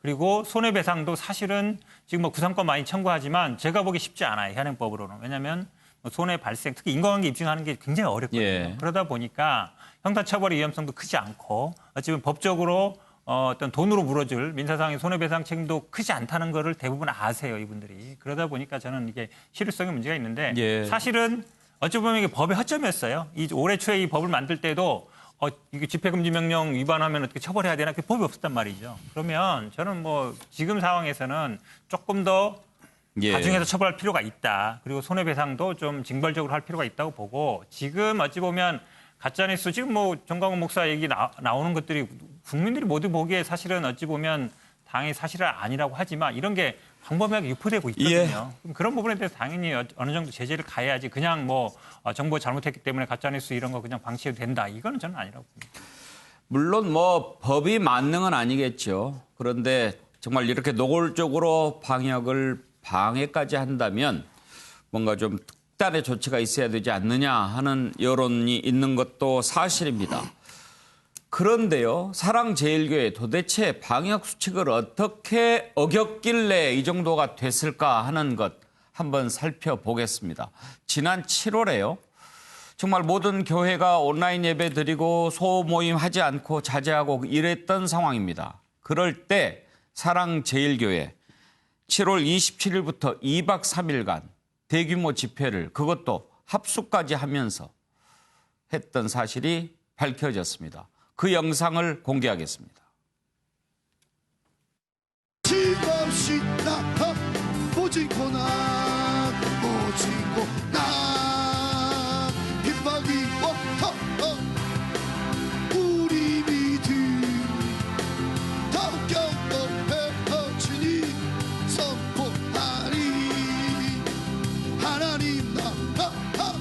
그리고 손해배상도 사실은 지금 뭐 구상권 많이 청구하지만 제가 보기 쉽지 않아요. 현행법으로는. 왜냐하면 손해 발생, 특히 인과관계 입증하는 게 굉장히 어렵거든요. 예. 그러다 보니까 형사처벌의 위험성도 크지 않고 어찌보면 법적으로 어떤 돈으로 물어줄 민사상의 손해배상 책임도 크지 않다는 거를 대부분 아세요, 이분들이. 그러다 보니까 저는 이게 실효성에 문제가 있는데 예. 사실은 어찌 보면 이게 법의 허점이었어요. 이 올해 초에 이 법을 만들 때도 이게 집행금지명령 위반하면 어떻게 처벌해야 되나 그 법이 없었단 말이죠. 그러면 저는 뭐 지금 상황에서는 조금 더 가중해서 처벌할 필요가 있다. 그리고 손해배상도 좀 징벌적으로 할 필요가 있다고 보고 지금 어찌 보면 가짜뉴스 지금 뭐 정광훈 목사 얘기 나오는 것들이 국민들이 모두 보기에 사실은 어찌 보면 당의 사실은 아니라고 하지만 이런 게 광범위하게 유포되고 있거든요. 그럼 그런 부분에 대해서 당연히 어느 정도 제재를 가해야지 그냥 뭐 정부가 잘못했기 때문에 가짜뉴스 이런 거 그냥 방치해도 된다. 이거는 저는 아니라고 봅니다. 물론 뭐 법이 만능은 아니겠죠. 그런데 정말 이렇게 노골적으로 방역을 방해까지 한다면 뭔가 좀 특단의 조치가 있어야 되지 않느냐 하는 여론이 있는 것도 사실입니다. 그런데요, 사랑제일교회 도대체 방역 수칙을 어떻게 어겼길래 이 정도가 됐을까 하는 것 한번 살펴보겠습니다. 지난 7월에요. 정말 모든 교회가 온라인 예배 드리고 소모임 하지 않고 자제하고 이랬던 상황입니다. 그럴 때 사랑제일교회 7월 27일부터 2박 3일간 대규모 집회를 그것도 합수까지 하면서 했던 사실이 밝혀졌습니다. 그 영상을 공개하겠습니다. 힘없이 나가 오직고 나 오직고 나 핍박이 와타 우리 믿음 더욱 높여지니 선포하리 하나님 나라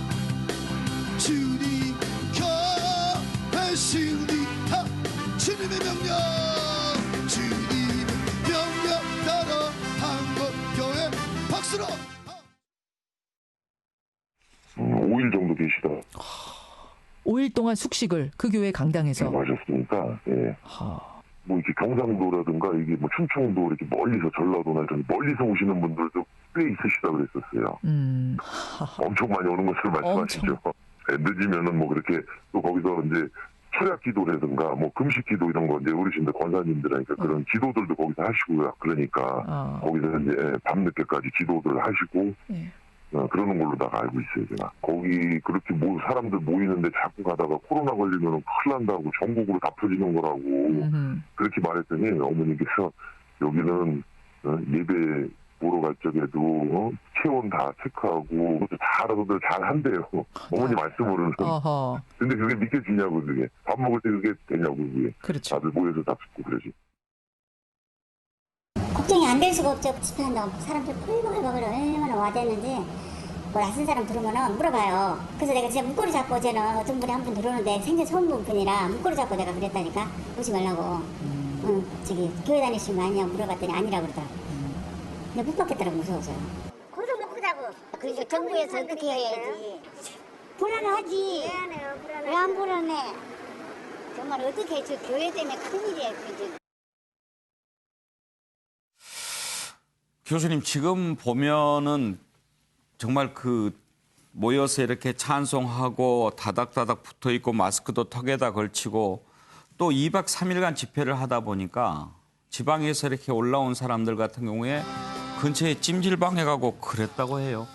주님 곁에 승리하 주님의 명령 주님의 명령 따라 한국교회 박수로 5일 정도 계시다. 5일 동안 숙식을 그 교회 강당에서. 하셨으니까, 예. 뭐 이렇게 경상도라든가 이게 뭐 충청도 이렇게 멀리서 전라도나 이런 멀리서 오시는 분들도 꽤 있으시다 그랬었어요. 엄청 많이 오는 것을 말씀하시죠. 예, 늦으면은 뭐 그렇게 또 거기서 이제 철야 기도라든가 뭐 금식 기도 이런 거 이제 어르신들 권사님들하니까 그런 기도들도 거기서 하시고요. 그러니까 거기서 이제 밤늦게까지 기도들 하시고 그러는 걸로 다 알고 있어요, 제가. 거기 그렇게 사람들 모이는데 자꾸 가다가 코로나 걸리면 큰일 난다고 전국으로 다 퍼지는 거라고 그렇게 말했더니 어머니께서 여기는 예배 보러 갈 적에도 체온 다 체크하고 그것도 다 알아서들 잘 한대요. 어머니 말씀으로는. 근데 그게 믿겨지냐고 그게. 밥 먹을 때 그게 되냐고 그게. 그렇죠. 다들 모여서 다 듣고 그러지. 걱정이 안 될 수가 없죠. 집회한다고 사람들 꿀벌벌 얼마나 와댔는지 뭐 낯선 사람 들어오면 물어봐요. 그래서 내가 진짜 목걸이 잡고 어제는 어떤 분이 한 분 들어오는데 생전 처음 본 분이라 목걸이 잡고 내가 그랬다니까 오지 말라고. 저기 교회 다니시는 거 아니냐고 물어봤더니 아니라고 그러더라고. 근데 못 받겠더라고 무서워서요. 고소 먹고 자고 그래서 정부에서 어떻게 해야지. 불안하지. 왜 안 불안해? 정말 어떻게 저 교회 때문에 큰일이야. 그죠? 교수님 지금 보면은 정말 모여서 이렇게 찬송하고 다닥다닥 붙어 있고 마스크도 턱에다 걸치고 또 2박 3일간 집회를 하다 보니까 지방에서 이렇게 올라온 사람들 같은 경우에 근처에 찜질방에 가고 그랬다고 해요.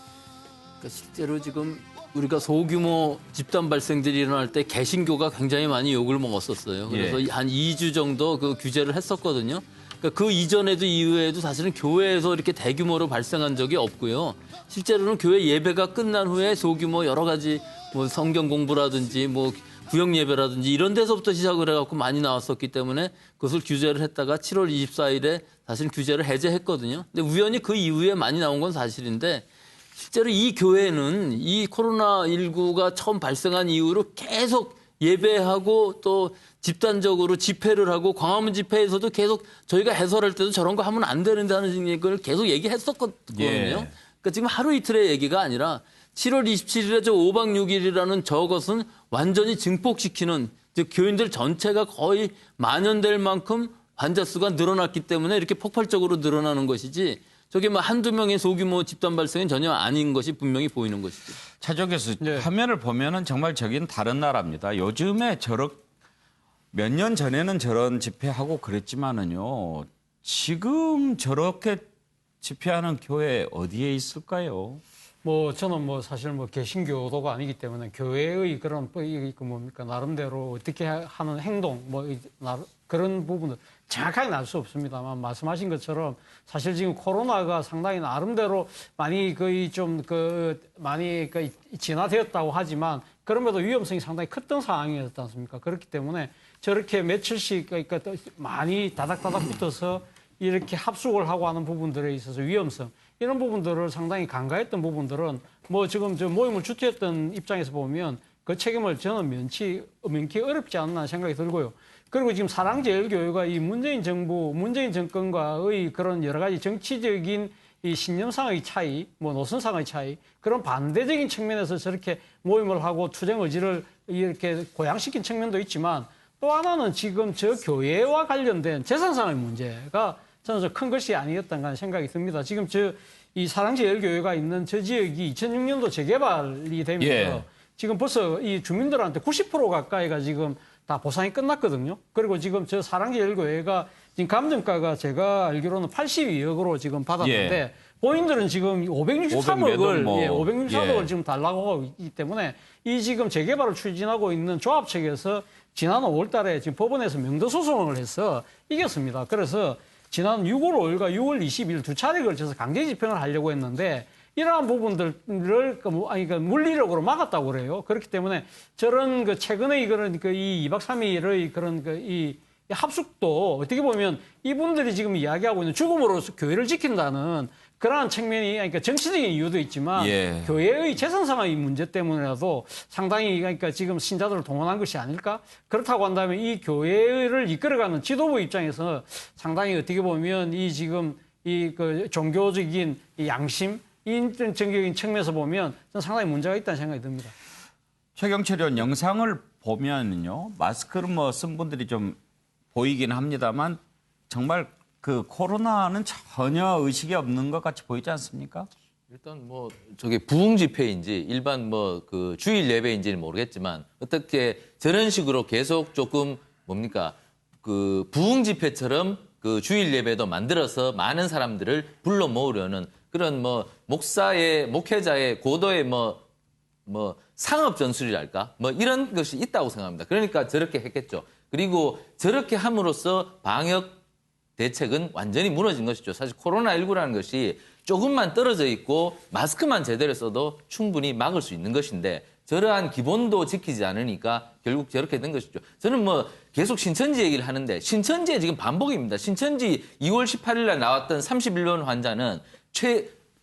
그러니까 실제로 지금 우리가 소규모 집단 발생들이 일어날 때 개신교가 굉장히 많이 욕을 먹었었어요. 그래서 한 2주 정도 그 규제를 했었거든요. 그러니까 그 이전에도 이후에도 사실은 교회에서 이렇게 대규모로 발생한 적이 없고요. 실제로는 교회 예배가 끝난 후에 소규모 여러 가지 뭐 성경 공부라든지 뭐 구역 예배라든지 이런 데서부터 시작을 해갖고 많이 나왔었기 때문에 그것을 규제를 했다가 7월 24일에 사실 규제를 해제했거든요. 근데 우연히 그 이후에 많이 나온 건 사실인데 실제로 이 교회는 이 코로나19가 처음 발생한 이후로 계속 예배하고 또 집단적으로 집회를 하고 광화문 집회에서도 계속 저희가 해설할 때도 저런 거 하면 안 되는다는 걸 계속 얘기했었거든요. 그러니까 지금 하루 이틀의 얘기가 아니라 7월 27일에 저 5박 6일이라는 저것은 완전히 증폭시키는 즉 교인들 전체가 거의 만연될 만큼 환자 수가 늘어났기 때문에 이렇게 폭발적으로 늘어나는 것이지 저게 뭐 한두 명의 소규모 집단 발생은 전혀 아닌 것이 분명히 보이는 것이죠. 차정 교수 화면을 보면은 정말 저긴 다른 나라입니다. 요즘에 몇 년 전에는 저런 집회하고 그랬지만은요. 지금 저렇게 집회하는 교회 어디에 있을까요? 뭐 저는 뭐 사실 뭐 개신교도가 아니기 때문에 교회의 그런 뭡니까 나름대로 어떻게 하는 행동 그런 부분은 정확하게 알 수 없습니다만 말씀하신 것처럼 사실 지금 코로나가 상당히 나름대로 많이 거의 좀 많이 진화되었다고 하지만 그럼에도 위험성이 상당히 컸던 상황이었지 않습니까? 그렇기 때문에 저렇게 며칠씩 많이 다닥다닥 붙어서 이렇게 합숙을 하고 하는 부분들에 있어서 위험성 이런 부분들을 상당히 간과했던 부분들은 뭐 지금 저 모임을 주최했던 입장에서 보면 그 책임을 저는 면치 어렵지 않나 생각이 들고요. 그리고 지금 사랑제일교회가 이 문재인 정권과의 그런 여러 가지 정치적인 이 신념상의 차이, 뭐 노선상의 차이, 그런 반대적인 측면에서 저렇게 모임을 하고 투쟁 의지를 이렇게 고양시킨 측면도 있지만 또 하나는 지금 저 교회와 관련된 재산상의 문제가 저는 큰 것이 아니었던가 생각이 듭니다. 지금 이 사랑제일교회가 있는 저 지역이 2006년도 재개발이 되면서 지금 벌써 이 주민들한테 90% 가까이가 지금 다 보상이 끝났거든요. 그리고 지금 저 사랑제일교회가 지금 감정가가 제가 알기로는 82억으로 지금 받았는데 본인들은 지금 563억을 563억을 지금 달라고 하고 있기 때문에 이 지금 재개발을 추진하고 있는 조합 측에서 지난 5월달에 지금 법원에서 명도 소송을 해서 이겼습니다. 그래서 지난 6월 5일과 6월 20일 두 차례 걸쳐서 강제 집행을 하려고 했는데 이러한 부분들을 물리력으로 막았다고 그래요. 그렇기 때문에 저런 최근에 이거는 이 2박 3일의 그런 이 합숙도 어떻게 보면 이분들이 지금 이야기하고 있는 죽음으로 교회를 지킨다는 그러한 측면이 그러니까 정치적인 이유도 있지만 교회의 재산상의 문제 때문에라도 상당히 지금 신자들을 동원한 것이 아닐까? 그렇다고 한다면 이 교회를 이끌어가는 지도부 입장에서 상당히 어떻게 보면 이 지금 종교적인 양심 인정적인 측면에서 보면 저는 상당히 문제가 있다는 생각이 듭니다. 최경철 의원 영상을 보면은요 마스크를 쓴 분들이 좀 보이긴 합니다만 정말 코로나는 전혀 의식이 없는 것 같이 보이지 않습니까? 일단 저게 부흥 집회인지 일반 주일 예배인지는 모르겠지만 어떻게 저런 식으로 계속 조금 부흥 집회처럼 주일 예배도 만들어서 많은 사람들을 불러 모으려는 그런 목회자의 고도의 상업 전술이랄까 이런 것이 있다고 생각합니다. 그러니까 저렇게 했겠죠. 그리고 저렇게 함으로써 방역 대책은 완전히 무너진 것이죠. 사실 코로나19라는 것이 조금만 떨어져 있고 마스크만 제대로 써도 충분히 막을 수 있는 것인데 저러한 기본도 지키지 않으니까 결국 저렇게 된 것이죠. 저는 계속 신천지 얘기를 하는데 신천지의 지금 반복입니다. 신천지 2월 18일 날 나왔던 31명 환자는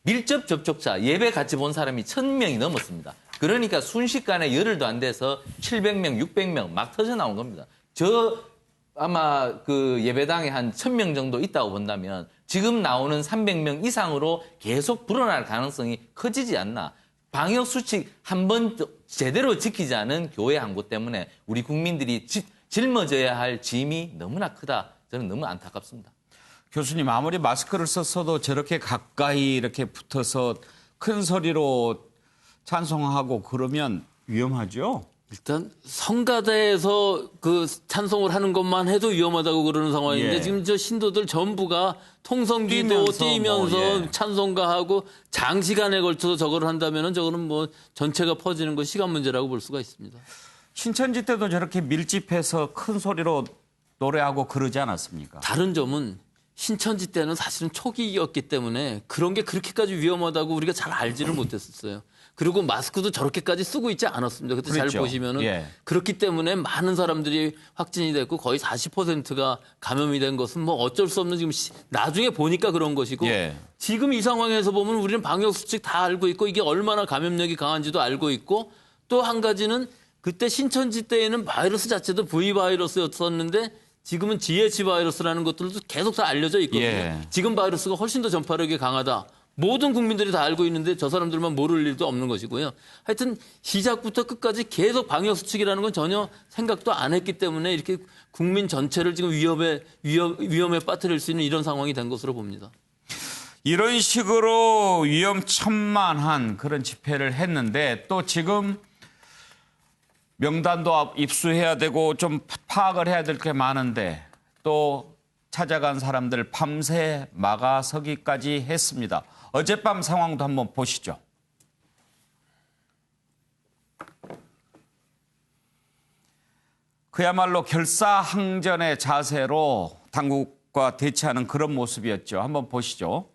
밀접 접촉자 예배 같이 본 사람이 1000명이 넘었습니다. 그러니까 순식간에 열흘도 안 돼서 700명, 600명 막 터져 나온 겁니다. 아마 예배당에 한 1000명 정도 있다고 본다면 지금 나오는 300명 이상으로 계속 불어날 가능성이 커지지 않나. 방역 수칙 한 번 제대로 지키지 않은 교회 한 곳 때문에 우리 국민들이 짊어져야 할 짐이 너무나 크다. 저는 너무 안타깝습니다. 교수님, 아무리 마스크를 썼어도 저렇게 가까이 이렇게 붙어서 큰 소리로 찬송하고 그러면 위험하죠? 일단 성가대에서 그 찬송을 하는 것만 해도 위험하다고 그러는 상황인데 예. 지금 저 신도들 전부가 통성기도 뛰면서 뭐, 예. 찬송가하고 장시간에 걸쳐서 저걸 한다면은 저거는 뭐 전체가 퍼지는 거 시간 문제라고 볼 수가 있습니다. 신천지 때도 저렇게 밀집해서 큰 소리로 노래하고 그러지 않았습니까? 다른 점은 신천지 때는 사실은 초기였기 때문에 그런 게 그렇게까지 위험하다고 우리가 잘 알지를 못했었어요. 그리고 마스크도 저렇게까지 쓰고 있지 않았습니다. 그때 그렇죠. 잘 보시면은 예. 그렇기 때문에 많은 사람들이 확진이 됐고 거의 40%가 감염이 된 것은 뭐 어쩔 수 없는 지금 나중에 보니까 그런 것이고 예. 지금 이 상황에서 보면 우리는 방역 수칙 다 알고 있고 이게 얼마나 감염력이 강한지도 알고 있고 또 한 가지는 그때 신천지 때에는 바이러스 자체도 V 바이러스였었는데 지금은 GH 바이러스라는 것들도 계속 다 알려져 있거든요. 예. 지금 바이러스가 훨씬 더 전파력이 강하다. 모든 국민들이 다 알고 있는데 저 사람들만 모를 일도 없는 것이고요. 하여튼 시작부터 끝까지 계속 방역수칙이라는 건 전혀 생각도 안 했기 때문에 이렇게 국민 전체를 지금 위험에 빠뜨릴 수 있는 이런 상황이 된 것으로 봅니다. 이런 식으로 위험천만한 그런 집회를 했는데 또 지금 명단도 입수해야 되고 좀 파악을 해야 될 게 많은데 또 찾아간 사람들 밤새 막아서기까지 했습니다. 어젯밤 상황도 한번 보시죠. 그야말로 결사항전의 자세로 당국과 대치하는 그런 모습이었죠. 한번 보시죠.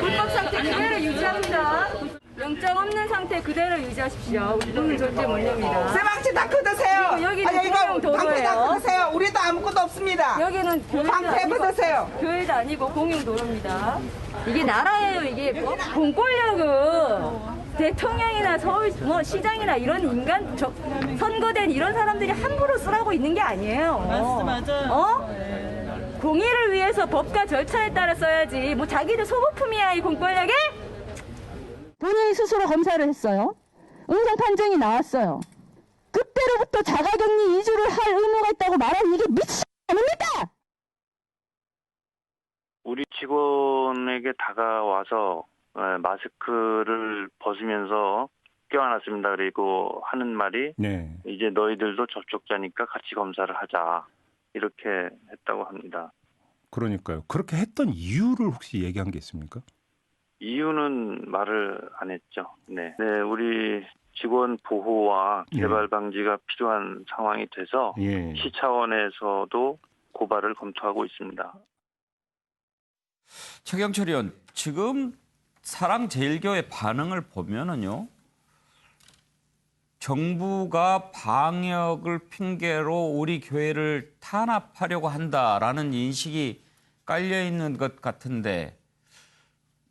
불법 상태 그대로 유지합니다. 영장 없는 상태 그대로 유지하십시오. 우리는 절대 못 냅니다. 세방치 다 걷으세요. 여기는 아니, 공영 이거 방패 다 도로예요. 걷으세요. 우리도 아무것도 없습니다. 여기는 교회도 방패 아니고, 걷으세요. 교회도 아니고 공영 도로입니다. 이게 나라예요. 이게 공권력은 대통령이나 서울 뭐 시장이나 이런 인간 선거된 이런 사람들이 함부로 쓰라고 있는 게 아니에요. 맞아. 공의를 위해서 법과 절차에 따라 써야지. 뭐 자기들 소모품이야 이 공권력에? 본인이 스스로 검사를 했어요. 음성 판정이 나왔어요. 그때로부터 자가격리 2주를 할 의무가 있다고 말하는 이게 미친 아닙니까? 우리 직원에게 다가와서 마스크를 벗으면서 껴안았습니다. 그리고 하는 말이 네. 이제 너희들도 접촉자니까 같이 검사를 하자. 이렇게 했다고 합니다. 그러니까요. 그렇게 했던 이유를 혹시 얘기한 게 있습니까? 이유는 말을 안 했죠. 네, 우리 직원 보호와 재발 방지가 필요한 상황이 돼서 시 차원에서도 고발을 검토하고 있습니다. 최경철 의원, 지금 사랑제일교회 반응을 보면은요, 정부가 방역을 핑계로 우리 교회를 탄압하려고 한다라는 인식이 깔려 있는 것 같은데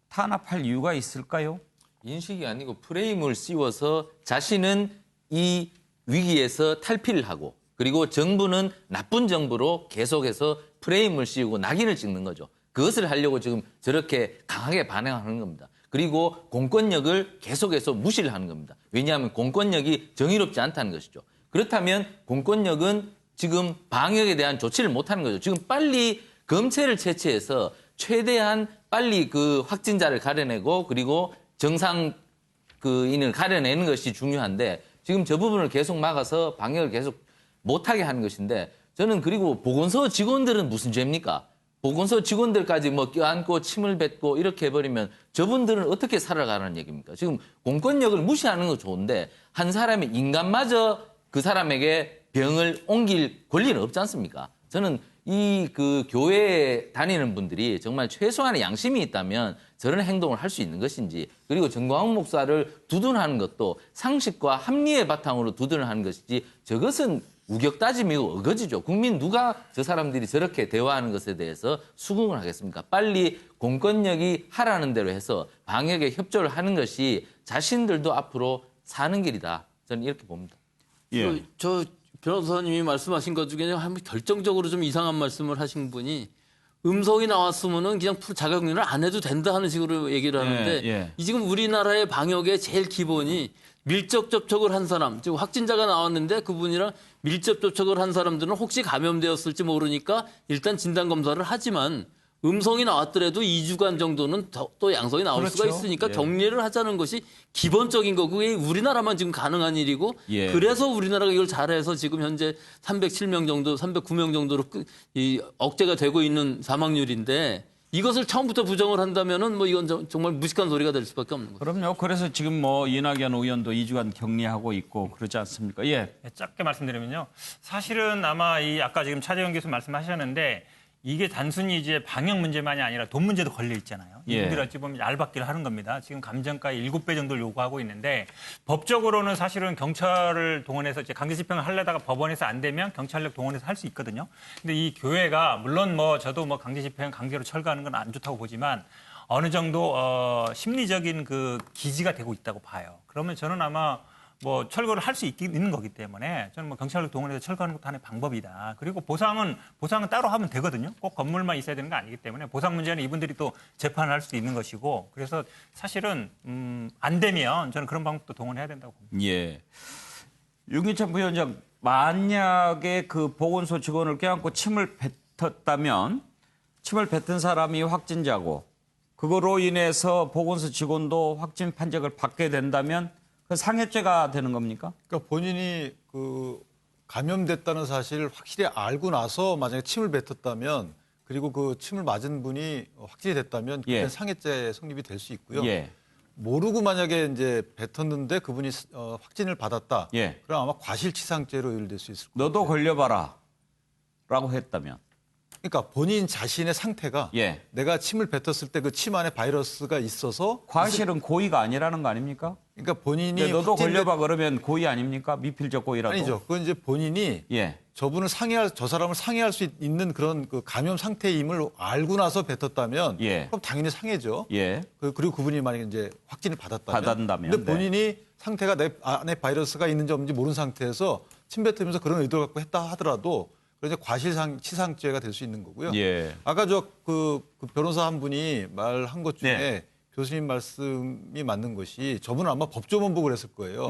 탄압할 이유가 있을까요? 인식이 아니고 프레임을 씌워서 자신은 이 위기에서 탈피를 하고 그리고 정부는 나쁜 정부로 계속해서 프레임을 씌우고 낙인을 찍는 거죠. 그것을 하려고 지금 저렇게 강하게 반응하는 겁니다. 그리고 공권력을 계속해서 무시를 하는 겁니다. 왜냐하면 공권력이 정의롭지 않다는 것이죠. 그렇다면 공권력은 지금 방역에 대한 조치를 못하는 거죠. 지금 빨리 검체를 채취해서 최대한 빨리 그 확진자를 가려내고 그리고 정상인을 가려내는 것이 중요한데 지금 저 부분을 계속 막아서 방역을 계속 못하게 하는 것인데 저는 그리고 보건소 직원들은 무슨 죄입니까? 보건소 직원들까지 뭐 껴안고 침을 뱉고 이렇게 해버리면 저분들은 어떻게 살아가는 얘기입니까? 지금 공권력을 무시하는 건 좋은데 한 사람의 인간마저 그 사람에게 병을 옮길 권리는 없지 않습니까? 저는 이 그 교회에 다니는 분들이 정말 최소한의 양심이 있다면 저런 행동을 할 수 있는 것인지 그리고 정광훈 목사를 두둔하는 것도 상식과 합리의 바탕으로 두둔을 하는 것이지 저것은 우격 따짐이고 어거지죠. 국민 누가 저 사람들이 저렇게 대화하는 것에 대해서 수긍을 하겠습니까? 빨리 공권력이 하라는 대로 해서 방역에 협조를 하는 것이 자신들도 앞으로 사는 길이다. 저는 이렇게 봅니다. 예. 저 변호사님이 말씀하신 것 중에 한 결정적으로 좀 이상한 말씀을 하신 분이 음성이 나왔으면은 그냥 자가격리를 안 해도 된다 하는 식으로 얘기를 하는데 이 지금 우리나라의 방역의 제일 기본이 밀접 접촉을 한 사람, 지금 확진자가 나왔는데 그분이랑 밀접 접촉을 한 사람들은 혹시 감염되었을지 모르니까 일단 진단 검사를 하지만 음성이 나왔더라도 2주간 정도는 또 양성이 나올 수가 있으니까 격리를 하자는 것이 기본적인 거고 그게 우리나라만 지금 가능한 일이고 그래서 우리나라가 이걸 잘해서 지금 현재 307명 정도, 309명 정도로 억제가 되고 있는 사망률인데 이것을 처음부터 부정을 한다면은 뭐 이건 정말 무식한 소리가 될 수밖에 없는 거죠. 그럼요. 그래서 지금 뭐 이낙연 의원도 2주간 격리하고 있고 그러지 않습니까? 예. 짧게 말씀드리면요. 사실은 아마 아까 지금 차재원 교수 말씀하셨는데 이게 단순히 이제 방역 문제만이 아니라 돈 문제도 걸려 있잖아요. 이분들이 어찌 보면 알박기를 하는 겁니다. 지금 감정가의 7배 정도를 요구하고 있는데 법적으로는 사실은 경찰을 동원해서 이제 강제 집행을 하려다가 법원에서 안 되면 경찰력 동원해서 할 수 있거든요. 근데 이 교회가 물론 뭐 저도 뭐 강제 집행 강제로 철거하는 건 안 좋다고 보지만 어느 정도 심리적인 그 기지가 되고 있다고 봐요. 그러면 저는 아마 뭐 철거를 할 수 있는 거기 때문에 저는 뭐 경찰력 동원해서 철거하는 것도 하나의 방법이다. 그리고 보상은 따로 하면 되거든요. 꼭 건물만 있어야 되는 거 아니기 때문에 보상 문제는 이분들이 또 재판을 할 수도 있는 것이고 그래서 사실은 안 되면 저는 그런 방법도 동원해야 된다고 봅니다. 예. 윤기찬 부위원장 만약에 그 보건소 직원을 껴안고 침을 뱉었다면 침을 뱉은 사람이 확진자고 그거로 인해서 보건소 직원도 확진 판정을 받게 된다면 그 상해죄가 되는 겁니까? 그러니까 본인이 그 감염됐다는 사실을 확실히 알고 나서 만약에 침을 뱉었다면 그리고 그 침을 맞은 분이 확진이 됐다면 그때 상해죄 성립이 될 수 있고요. 모르고 만약에 이제 뱉었는데 그분이 확진을 받았다. 그럼 아마 과실치상죄로 연루될 수 있을 거예요. 너도 걸려봐라라고 했다면. 그러니까 본인 자신의 상태가 내가 침을 뱉었을 때 그 침 안에 바이러스가 있어서 과실은 고의가 아니라는 거 아닙니까? 그러니까 본인이 너도 걸려봐 그러면 고의 아닙니까? 미필적 고의라도. 아니죠. 그건 이제 본인이 저분을 저 사람을 상해할 수 있는 그런 그 감염 상태임을 알고 나서 뱉었다면 그럼 당연히 상해죠. 그리고 그분이 만약에 이제 확진을 받았다면. 근데 본인이 상태가 내 안에 바이러스가 있는지 없는지 모르는 상태에서 침 뱉으면서 그런 의도를 갖고 했다 하더라도 그래서 과실치상죄가 될 수 있는 거고요. 아까 그 변호사 한 분이 말한 것 중에 교수님 말씀이 맞는 것이 저분은 아마 법조문복을 했을 거예요.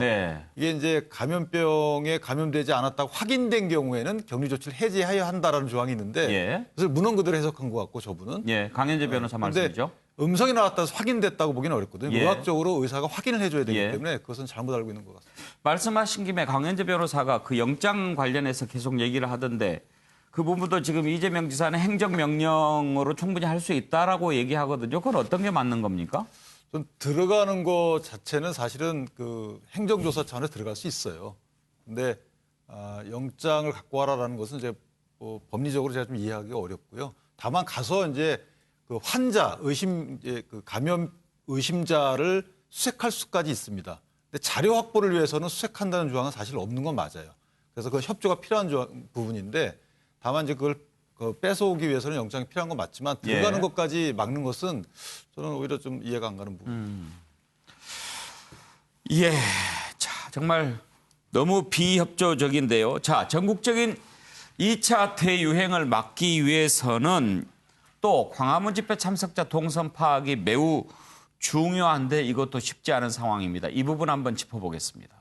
이게 이제 감염병에 감염되지 않았다고 확인된 경우에는 격리 조치를 해제해야 한다라는 조항이 있는데 그래서 문헌 그대로 해석한 것 같고 저분은. 강현재 변호사 말씀이죠. 음성이 나왔다 해서 확인됐다고 보기는 어렵거든요. 의학적으로 의사가 확인을 해줘야 되기 때문에 그것은 잘못 알고 있는 것 같습니다. 말씀하신 김에 강현재 변호사가 그 영장 관련해서 계속 얘기를 하던데 그 부분도 지금 이재명 지사는 행정명령으로 충분히 할 수 있다라고 얘기하거든요. 그건 어떤 게 맞는 겁니까? 좀 들어가는 것 자체는 사실은 그 행정조사 차원에 들어갈 수 있어요. 근데 영장을 갖고 와라라는 것은 이제 뭐 법리적으로 제가 좀 이해하기가 어렵고요. 다만 가서 이제 그 환자 그 감염 의심자를 수색할 수까지 있습니다. 근데 자료 확보를 위해서는 수색한다는 조항은 사실 없는 건 맞아요. 그래서 그 협조가 필요한 부분인데 다만 이제 그걸 뺏어오기 위해서는 영장이 필요한 건 맞지만 들어가는 것까지 막는 것은 저는 오히려 좀 이해가 안 가는 부분입니다. 자, 정말 너무 비협조적인데요. 자, 전국적인 2차 대유행을 막기 위해서는 또 광화문 집회 참석자 동선 파악이 매우 중요한데 이것도 쉽지 않은 상황입니다. 이 부분 한번 짚어보겠습니다.